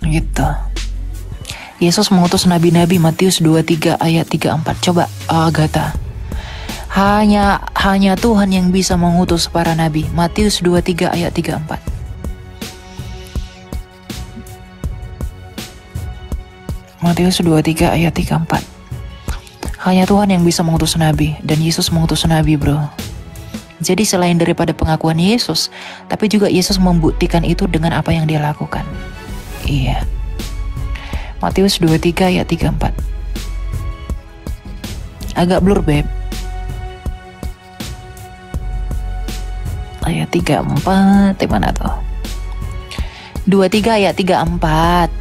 Gitu. Yesus mengutus nabi-nabi, Matius 23 ayat 34. Coba Agatha. Hanya Tuhan yang bisa mengutus para nabi. Matius 23 ayat 34. Matius 23 ayat 34. Hanya Tuhan yang bisa mengutus nabi, dan Yesus mengutus nabi, bro. Jadi selain daripada pengakuan Yesus, tapi juga Yesus membuktikan itu dengan apa yang dia lakukan. Iya. Matius 23 ayat 34. Agak blur, beb. Ayat 34, di mana tuh? 23 ayat 34.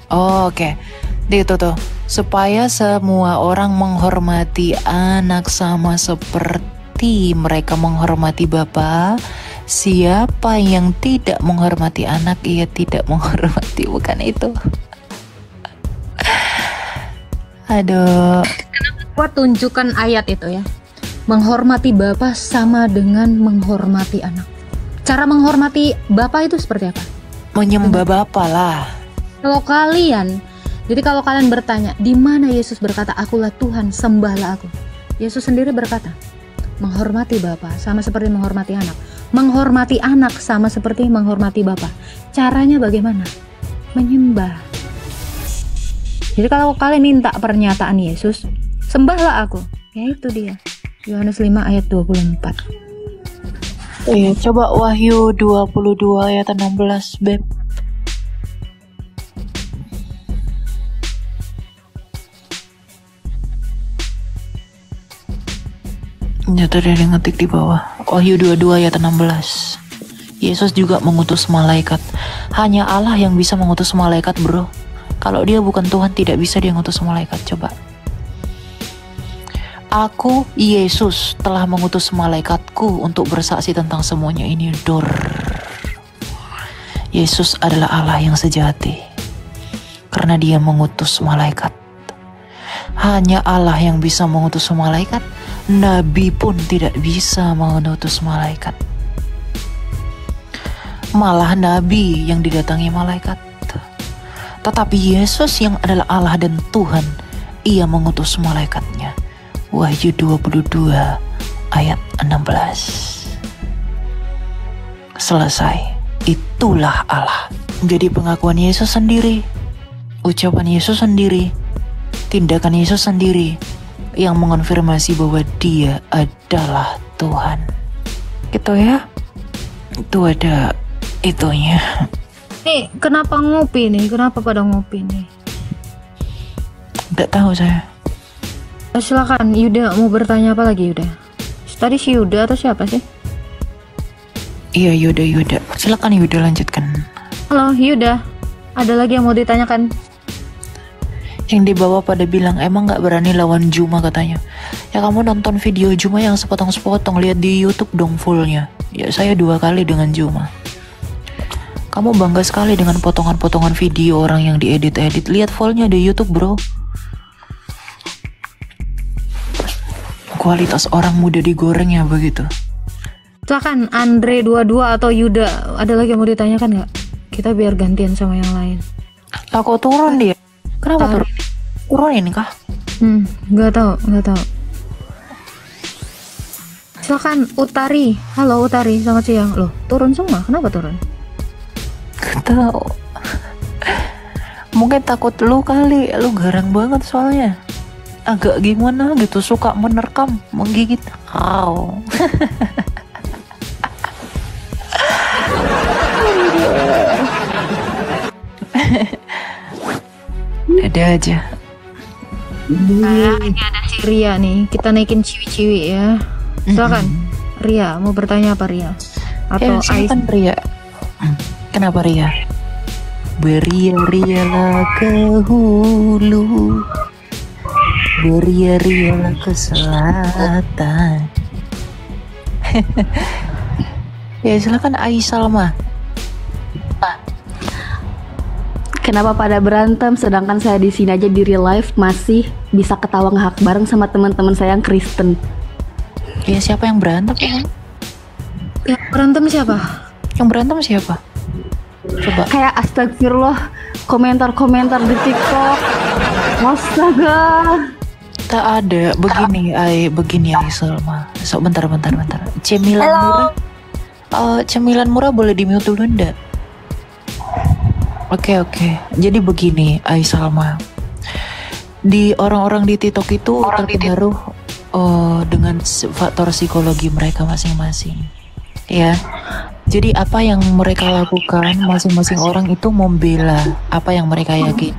Oh, oke. Itu tuh. Supaya semua orang menghormati anak sama seperti mereka menghormati Bapa. Siapa yang tidak menghormati anak, ia tidak menghormati. Bukan itu. Aduh. Kenapa tunjukkan ayat itu ya? Menghormati Bapa sama dengan menghormati anak. Cara menghormati Bapa itu seperti apa? Menyembah Bapa lah. Jadi kalau kalian bertanya, di mana Yesus berkata, "Akulah Tuhan, sembahlah aku." Yesus sendiri berkata, menghormati Bapa sama seperti menghormati anak. Menghormati anak sama seperti menghormati Bapa. Caranya bagaimana? Menyembah. Jadi kalau kalian minta pernyataan Yesus, sembahlah aku. Ya itu dia. Yohanes 5 ayat 24. Iya, coba Wahyu 22 ayat 16, beb. Ya tadi ada ngetik di bawah. Wahyu 22 ayat 16. Yesus juga mengutus malaikat. Hanya Allah yang bisa mengutus malaikat, bro. Kalau dia bukan Tuhan, tidak bisa dia ngutus malaikat. Coba. Aku, Yesus, telah mengutus malaikatku untuk bersaksi tentang semuanya ini. Yesus adalah Allah yang sejati, karena dia mengutus malaikat. Hanya Allah yang bisa mengutus malaikat. Nabi pun tidak bisa mengutus malaikat. Malah Nabi yang didatangi malaikat. Tetapi Yesus yang adalah Allah dan Tuhan, ia mengutus malaikatnya. Wahyu 22 ayat 16. Selesai. Itulah Allah. Jadi pengakuan Yesus sendiri, ucapan Yesus sendiri, tindakan Yesus sendiri yang mengonfirmasi bahwa dia adalah Tuhan. Gitu ya. Itu ada itunya. Nih, kenapa ngopi nih? Kenapa pada ngopi nih? Gak tahu saya. Silakan Yuda, mau bertanya apa lagi Yuda? Tadi si Yuda atau siapa sih? Iya, Yuda. Silakan Yuda, lanjutkan. Halo Yuda, ada lagi yang mau ditanyakan? Yang di bawah pada bilang, emang gak berani lawan Juma katanya. Ya kamu nonton video Juma yang sepotong-sepotong, lihat di YouTube dong fullnya. Ya saya 2 kali dengan Juma. Kamu bangga sekali dengan potongan-potongan video orang yang diedit-edit. Lihat fullnya di YouTube, bro. Kualitas orang muda digoreng ya begitu. Silakan Andre 22 atau Yuda, ada lagi yang mau ditanyakan nggak? Kita biar gantian sama yang lain. Aku turun dia. Kenapa turun? Turunin kah? Nggak tahu. Silakan Utari. Halo Utari, selamat siang. Loh, turun semua. Kenapa turun? Gak tahu. Mungkin takut lu kali. Lu garang banget soalnya. Agak gimana gitu, suka menerkam, menggigit. Ada aja. Nah, ini ada si Ria nih. Kita naikin ciwi-ciwi ya. Silakan Ria, mau bertanya apa Ria? Atau silakan Ria. Kenapa Ria? Beria-rialah ke hulu, beria-rialah ke selatan. Ya silakan Aisalma. Kenapa pada berantem sedangkan saya di sini aja di real life masih bisa ketawa ngehak bareng sama teman-teman saya yang Kristen? Ya siapa yang berantem? Yang berantem siapa? Yang berantem siapa? Coba. Kayak astagfirullah, komentar-komentar di TikTok. Astaga. Tak ada. Begini Aisalma. Bentar. Cemilan murah. Cemilan murah boleh di mute dulu ndak? Oke. Jadi begini, Aisalma. Di orang-orang di TikTok itu terpengaruh dengan faktor psikologi mereka masing-masing. Ya. Jadi apa yang mereka lakukan, masing-masing orang itu membela apa yang mereka yakini.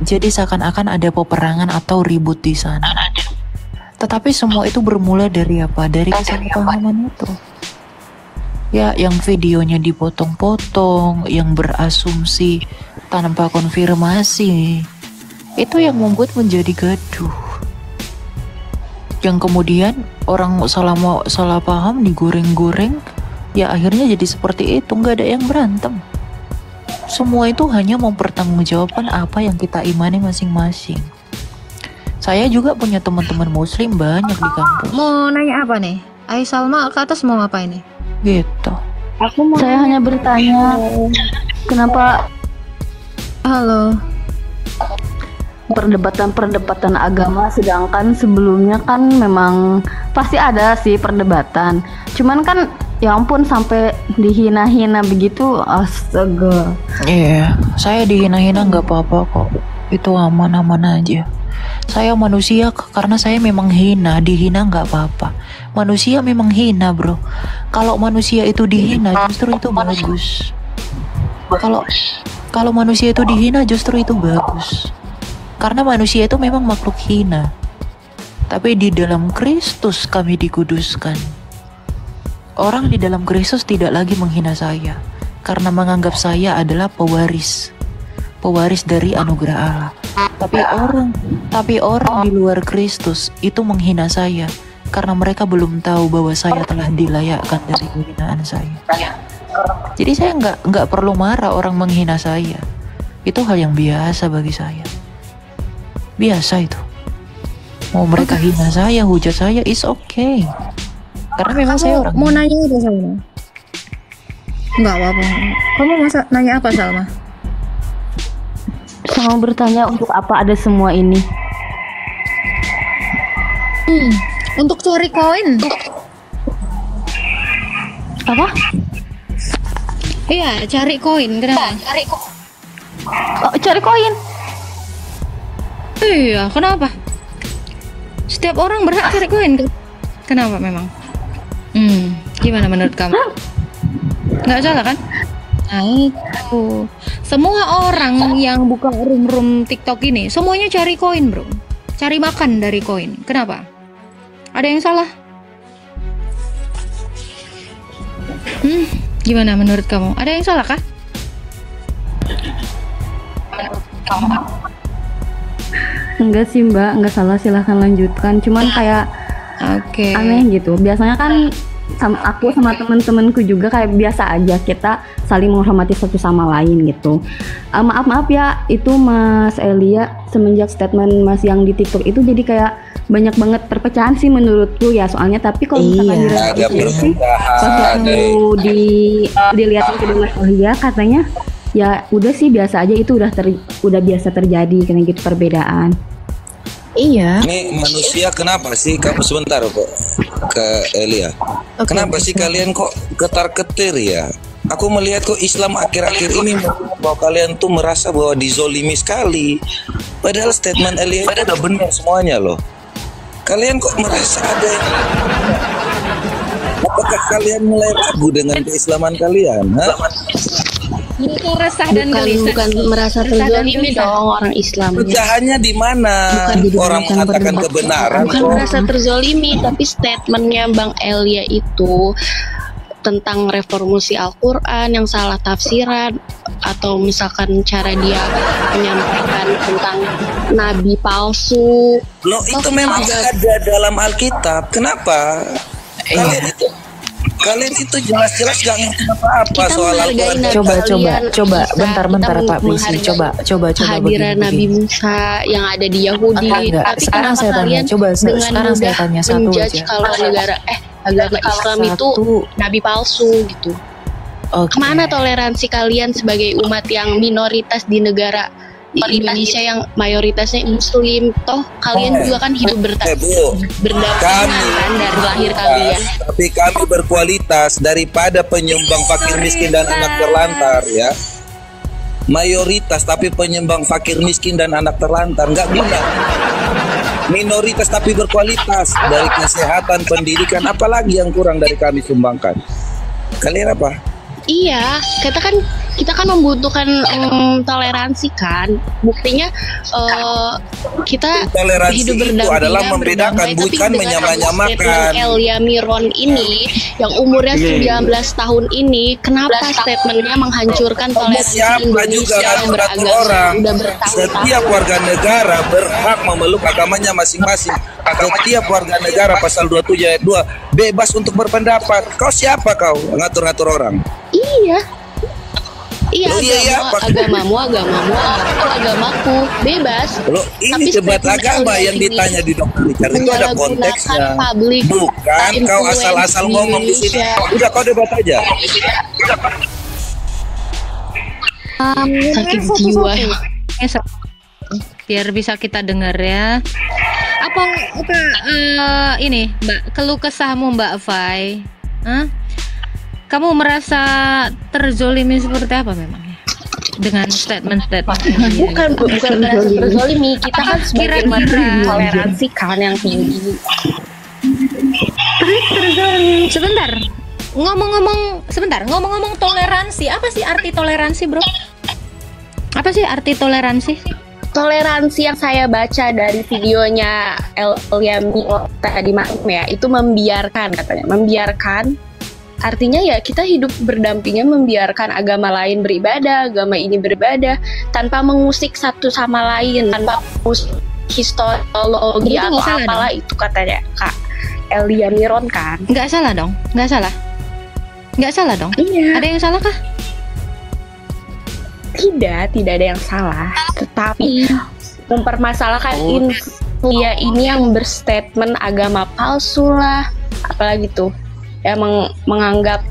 Jadi seakan-akan ada peperangan atau ribut di sana. Tetapi semua itu bermula dari apa? Dari kesalahpahaman itu. Ya, yang videonya dipotong-potong, yang berasumsi tanpa konfirmasi, itu yang membuat menjadi gaduh. Yang kemudian orang salah paham digoreng-goreng, ya akhirnya jadi seperti itu, nggak ada yang berantem. Semua itu hanya mempertanggungjawabkan apa yang kita imani masing-masing. Saya juga punya teman-teman muslim banyak di kampus. Mau nanya apa nih? Aisalma ke atas mau ngapain nih? Gitu. Saya hanya bertanya, kenapa Halo. perdebatan agama, sedangkan sebelumnya kan memang pasti ada sih perdebatan. Cuman kan ya ampun sampai dihina-hina begitu, astaga. Iya, saya dihina-hina nggak apa-apa kok. Itu aman-aman aja. Saya manusia karena saya memang dihina nggak apa-apa. Manusia memang hina bro. Kalau manusia itu dihina justru itu bagus. Kalau manusia itu dihina justru itu bagus. Karena manusia itu memang makhluk hina. Tapi di dalam Kristus kami dikuduskan. Orang di dalam Kristus tidak lagi menghina saya karena menganggap saya adalah pewaris dari anugerah Allah. Tapi orang di luar Kristus itu menghina saya karena mereka belum tahu bahwa saya telah dilayakkan dari kehinaan saya. Jadi saya nggak perlu marah orang menghina saya. Itu hal yang biasa bagi saya. Biasa itu. Mau mereka hina saya, hujat saya, is okay. Karena memang saya orang. Mau nanya apa Salma? Nggak apa-apa. Kamu mau nanya apa Salma? Saya mau bertanya untuk apa ada semua ini? Untuk cari koin. Apa? Iya, cari koin. Kenapa? Cari koin. Iya, kenapa? Setiap orang berhak cari koin. Kenapa memang? Gimana menurut kamu? Nggak salah kan? Nah itu. Semua orang yang buka room TikTok ini, semuanya cari koin bro. Cari makan dari koin. Kenapa? Ada yang salah? Gimana menurut kamu? Ada yang salah kah? Enggak sih mbak, enggak salah, silahkan lanjutkan. Cuman kayak aneh gitu. Biasanya kan aku sama temen-temenku juga kayak biasa aja, kita saling menghormati satu sama lain gitu. Maaf ya, itu Mas Elia, semenjak statement Mas yang di TikTok itu jadi kayak banyak banget perpecahan sih menurutku ya. Soalnya tapi kalau misalkan sih pas mau dilihatin ke Mas Elia katanya ya udah sih biasa aja, itu udah biasa terjadi kayak gitu perbedaan. Iya. Ini manusia kenapa sih kamu sebentar kok ke Elia? Kenapa sih kalian kok ketar-ketir ya? Aku melihat kok Islam akhir-akhir ini bahwa kalian tuh merasa bahwa dizolimi sekali. Padahal statement Elia itu udah benar semuanya loh. Kalian kok merasa ada yang... Apakah kalian mulai ragu dengan keislaman kalian? Bukan resah dan gelisah. Bukan merasa terzolimi dong orang Islam. Pecahannya di mana? Orang mengatakan kebenaran. Bukan merasa terzolimi, tapi statementnya Bang Elia itu tentang reformasi Al-Quran yang salah tafsiran, atau misalkan cara dia menyampaikan tentang nabi palsu. Loh, itu memang ada dalam Alkitab. Kenapa? Kalian itu jelas-jelas gak ngerti apa-apa soal Al-Quran. Coba, bentar Pak Bisi. Coba kehadiran Nabi Musa yang ada di Yahudi. Tapi sekarang saya tanya, sekarang saya tanya satu aja. Kalau negara agama Islam itu nabi palsu gitu. Kemana toleransi kalian sebagai umat yang minoritas di negara di Indonesia yang mayoritasnya Muslim? Toh kalian juga kan hidup berdampingan kan dari lahir kalian. Tapi kami berkualitas daripada penyumbang fakir miskin dan anak terlantar ya. Mayoritas tapi penyumbang fakir miskin dan anak terlantar nggak guna. Minoritas tapi berkualitas dari kesehatan, pendidikan, apalagi yang kurang dari kami sumbangkan. Kalian apa? Iya, kita kan membutuhkan toleransi kan. Buktinya kita toleransi hidup itu adalah membedakan, bukan menyamakan. Elia Miron ini yang umurnya 19 tahun ini, kenapa statementnya menghancurkan toleransi Indonesia yang beragama udah bertahun-tahun? Setiap warga negara berhak memeluk agamanya masing-masing. Setiap warga negara pasal 27 ayat 2 bebas untuk berpendapat. Kau siapa kau ngatur-ngatur orang? Iya, Loh, agamamu, agamaku, bebas. Loh, ini debat agama yang ditanya di Dokter Richard itu ada konteksnya. Bukan kau asal-asal ngomong di sini. Udah kau debat aja. Sakit jiwa. Biar bisa kita dengar ya. Apa ini Mbak, keluh kesahmu Mbak Fai? Kamu merasa terzolimi seperti apa memangnya dengan statement-statement ini? Bukan merasa terzolimi, kita kan sebagai toleransi kan yang tinggi. Sebentar, ngomong-ngomong toleransi, apa sih arti toleransi, bro? Apa sih arti toleransi? Toleransi yang saya baca dari videonya Elia Miron tadi malam ya, itu membiarkan katanya, artinya ya kita hidup berdampingan, membiarkan agama lain beribadah, agama ini beribadah tanpa mengusik satu sama lain, tanpa mengusik historiologi atau apalah itu katanya Kak Elia Miron kan. Nggak salah dong. Iya. Ada yang salah kah? Tidak ada yang salah, tetapi mempermasalahkan Elia ini yang berstatement agama palsu lah, apalagi tuh ya menganggap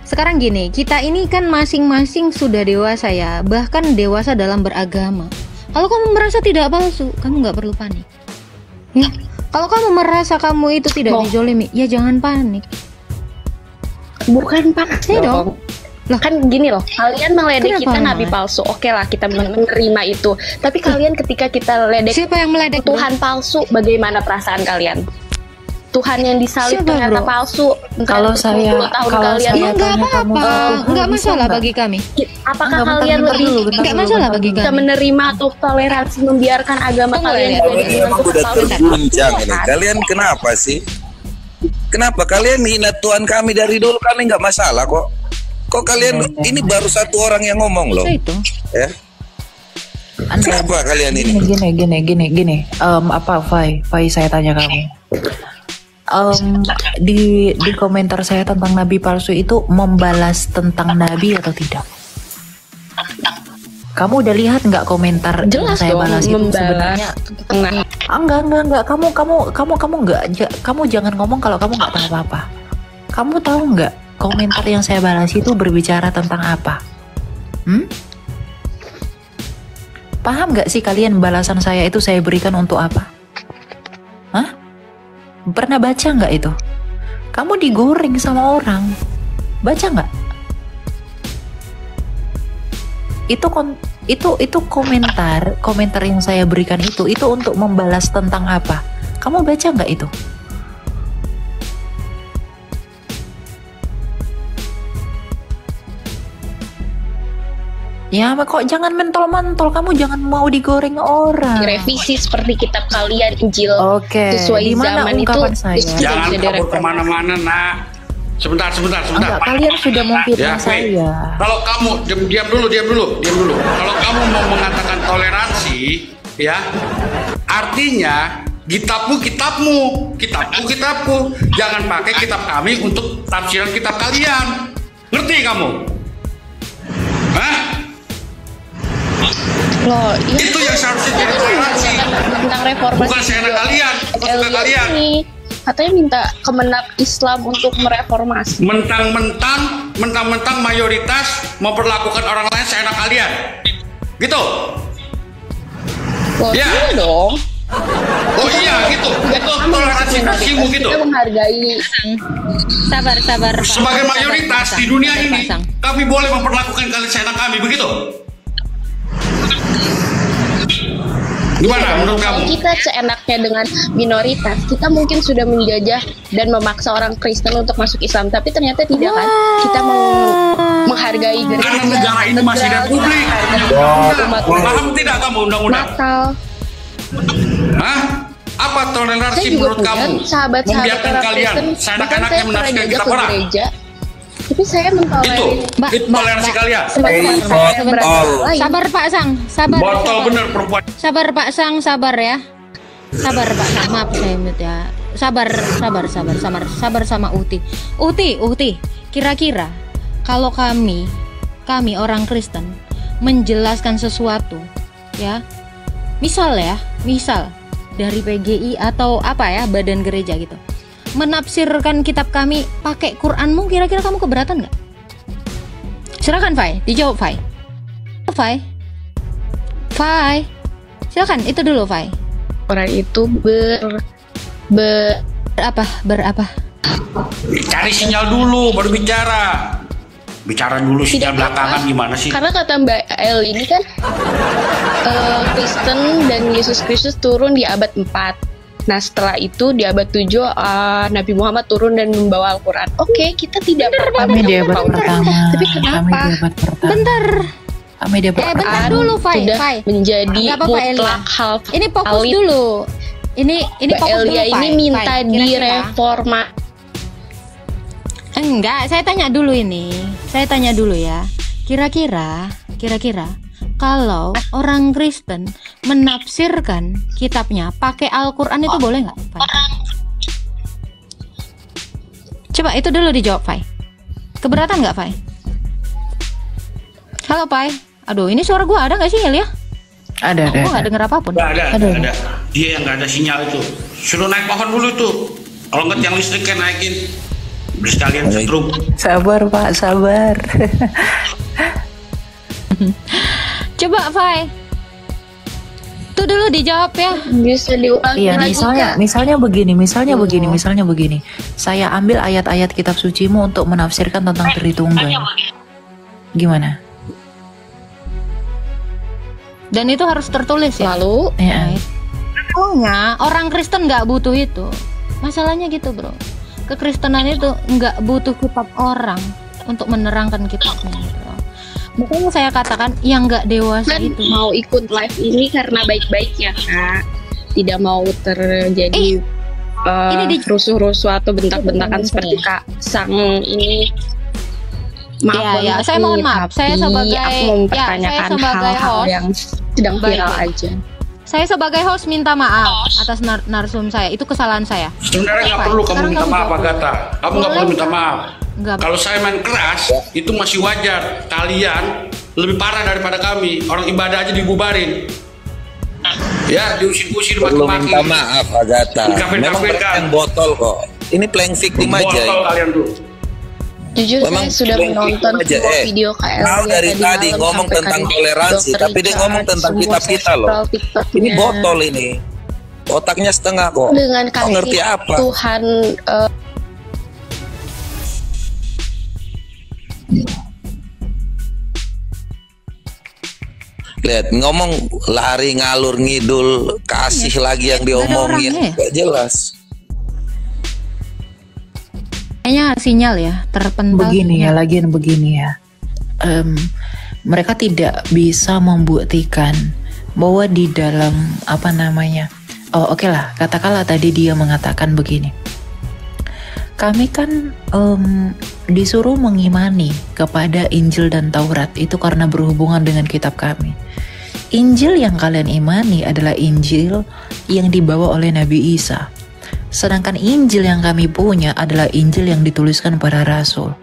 sekarang gini, kita ini kan masing-masing sudah dewasa ya, bahkan dewasa dalam beragama. Kalau kamu merasa tidak palsu, kamu nggak perlu panik ya. Kalau kamu merasa kamu itu tidak dizolimi, ya jangan panik. Bukan panik dong. Loh, kan gini loh, kalian meledek kita nabi palsu, oke lah kita menerima itu. Tapi kalian ketika kita ledek siapa yang meledek Tuhan palsu, bagaimana perasaan kalian? Tuhan yang disalib ternyata palsu. Kalau saya nggak apa-apa, nggak masalah bagi kami. Apakah kalian nggak masalah bagi kami? Kita menerima atau toleransi membiarkan agama kalian memang udah terguncang ini. Kalian kenapa sih? Kenapa kalian hina Tuhan kami dari dulu? Kami nggak masalah kok. Kok kalian ini baru satu orang yang ngomong loh? Ya. Kenapa kalian ini? Gini. Apa Fai saya tanya kamu. Di komentar saya tentang nabi palsu itu membalas tentang nabi atau tidak? Kamu udah lihat nggak komentar yang saya balas itu sebenarnya? Enggak. Kamu jangan ngomong kalau kamu nggak tahu apa-apa. Kamu tahu nggak komentar yang saya balas itu berbicara tentang apa? Paham nggak sih kalian balasan saya itu saya berikan untuk apa? Pernah baca nggak itu? Kamu digoreng sama orang, baca nggak? Itu komentar yang saya berikan itu untuk membalas tentang apa? Kamu baca nggak itu? Ya, kok jangan mentol-mentol, kamu jangan mau digoreng orang. Direvisi seperti kitab kalian Injil. Oke, Sesuai di mana zaman itu. ungkapan saya? Jangan kabur kemana-mana, nak. Sebentar. Enggak, kalian sudah memfitnah saya. Kalau kamu diam dulu. Kalau kamu mau mengatakan toleransi, ya, artinya kitabmu. Jangan pakai kitab kami untuk tafsiran kitab kalian. Ngerti kamu? Hah? Loh, itu yang seharusnya jadi toleransi. Tentang reformasi. Bukan seenak kalian, bukan kalian. Katanya minta Kemenak Islam untuk mereformasi. Mentang-mentang mayoritas memperlakukan orang lain seenak kalian. Gitu. Loh, ya. Iya dong. Oh iya gitu. Itu toleransi versimu gitu. Kita menghargai. Sabar. Sebagai mayoritas di dunia ini, kami boleh memperlakukan kalian seenak kami, begitu? Gimana menurut kamu? Kalau kita seenaknya dengan minoritas, kita mungkin sudah menjajah dan memaksa orang Kristen untuk masuk Islam, tapi ternyata tidak kan? Kita menghargai karena negara ini masih republik. Paham tidak kamu undang-undang? Natal. Hah? Apa toleransi menurut kamu? Membiarkan kalian seenak-enaknya menafsirkan kitab orang? Tapi saya mentoleransi itu toleransi kalian. Sabar Pak Sang, sabar. Botol bener perempuan. Sabar Pak Sang, sabar ya. Sabar Pak Sang, maaf saya mute ya. Sabar sama Uti. Uti, kira-kira kalau kami orang Kristen menjelaskan sesuatu, ya, misal dari PGI atau apa ya, badan gereja gitu, menafsirkan kitab kami pakai Quranmu, kira-kira kamu keberatan nggak? Silakan Fai, dijawab Fai. Silakan, itu dulu Fai. Orang itu berapa? Cari sinyal dulu baru bicara. Bicara dulu sinyal belakangan gimana sih? Karena kata Mbak El ini kan Kristen dan Yesus Kristus turun di abad 4. Nah setelah itu di abad 7 Nabi Muhammad turun dan membawa Al-Quran. Oke, kita tidak Kami di abad pertama. Tapi kenapa? Bentar. Kami di abad bentar dulu Fai. Menjadi mutlak hal. Ini fokus dulu. Ini fokus dulu Fai. Ini minta direforma. Enggak, saya tanya dulu ya. Kira-kira kalau orang Kristen menafsirkan kitabnya pakai Al-Quran itu boleh nggak, Fai? Coba itu dulu dijawab, Fai. Keberatan nggak, Fai? Halo, Fai. Aduh, ini suara gua ada nggak sih, Elia? Ada. Gua nggak denger apapun. Ada. Dia yang nggak ada sinyal itu. Suruh naik pohon dulu tuh. Kalau nggak yang listriknya naikin. Beli sekalian setrum. Sabar, Pak, sabar. Coba Fai, itu dulu dijawab ya. Bisa diulang. Iya, misalnya begini. Saya ambil ayat-ayat kitab sucimu untuk menafsirkan tentang Tritunggal. Gimana? Dan itu harus tertulis ya. Lalu, Soalnya orang Kristen nggak butuh itu. Masalahnya gitu, bro. Kekristenan itu nggak butuh kitab orang untuk menerangkan kitabnya gitu. Makanya saya katakan yang nggak dewasa itu mau ikut live ini karena baik-baik ya Kak, tidak mau terjadi rusuh-rusuh atau bentak-bentakan seperti Kak Sang ini. Maaf ya, saya mohon maaf. Saya sebagai aku mempertanyakan hal-hal host yang sedang viral aja. Saya sebagai host minta maaf atas narsum saya. Itu kesalahan saya. Sebenarnya nggak perlu kamu minta maaf, Agatha. Kamu nggak perlu minta maaf. Kalau saya main keras, itu masih wajar. Kalian lebih parah daripada kami. Orang ibadah aja dibubarin. Ya, diusir-usir maki-maki. Minta maaf, Agatha. Memang yang botol kok. Ini playing victim aja. Botol kalian tuh. Jujur saya sudah menonton semua video KL Kau dari tadi ngomong tentang toleransi, tapi dia ngomong tentang kitab kita loh. Ini botol ini. Otaknya setengah kok. Dengan kau ngerti apa? Tuhan lihat ngomong lari ngalur ngidul kasih lagi yang diomongin gak jelas. Kayaknya sinyal ya terpental. Begini ya. mereka tidak bisa membuktikan bahwa di dalam oke lah, katakanlah tadi dia mengatakan begini, kami kan disuruh mengimani kepada Injil dan Taurat itu karena berhubungan dengan kitab kami. Injil yang kalian imani adalah Injil yang dibawa oleh Nabi Isa, sedangkan Injil yang kami punya adalah Injil yang dituliskan para rasul.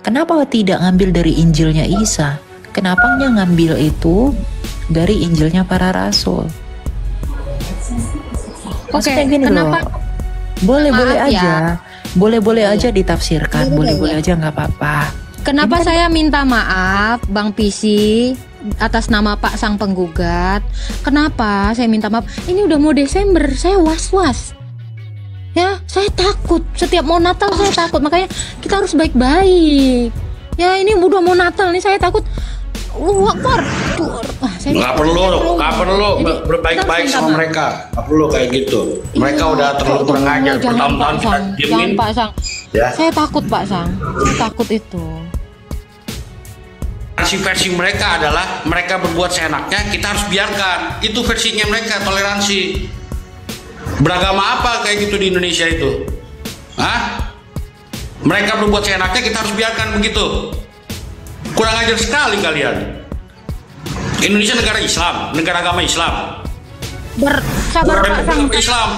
Kenapa tidak ngambil dari Injilnya Isa? Kenapa ngambil itu dari Injilnya para rasul? Oke, kenapa? Boleh-boleh Maaf aja, ya. boleh-boleh aja ditafsirkan, boleh-boleh aja nggak apa-apa. Kenapa saya minta maaf, Bang Pisi, atas nama Pak Sang Penggugat? Kenapa saya minta maaf? Ini udah mau Desember, saya was-was. Ya, saya takut. Setiap mau Natal saya takut. Makanya kita harus baik-baik. Ya, ini udah mau Natal nih, saya takut. Akbar. Nggak perlu berbaik-baik sama mereka. Nggak perlu kayak gitu. Mereka udah terlalu kurang ajar. Bertahun-tahun kita diemin. Jangan Pak Sang. Ya. Saya takut Pak Sang. Saya takut itu. Versi mereka adalah mereka berbuat seenaknya, kita harus biarkan. Itu versinya mereka, toleransi. Beragama apa kayak gitu di Indonesia itu? Hah? Mereka berbuat seenaknya, kita harus biarkan begitu. Kurang ajar sekali kalian. Indonesia negara Islam, negara agama Islam. Sabar Pak Sang. Islam.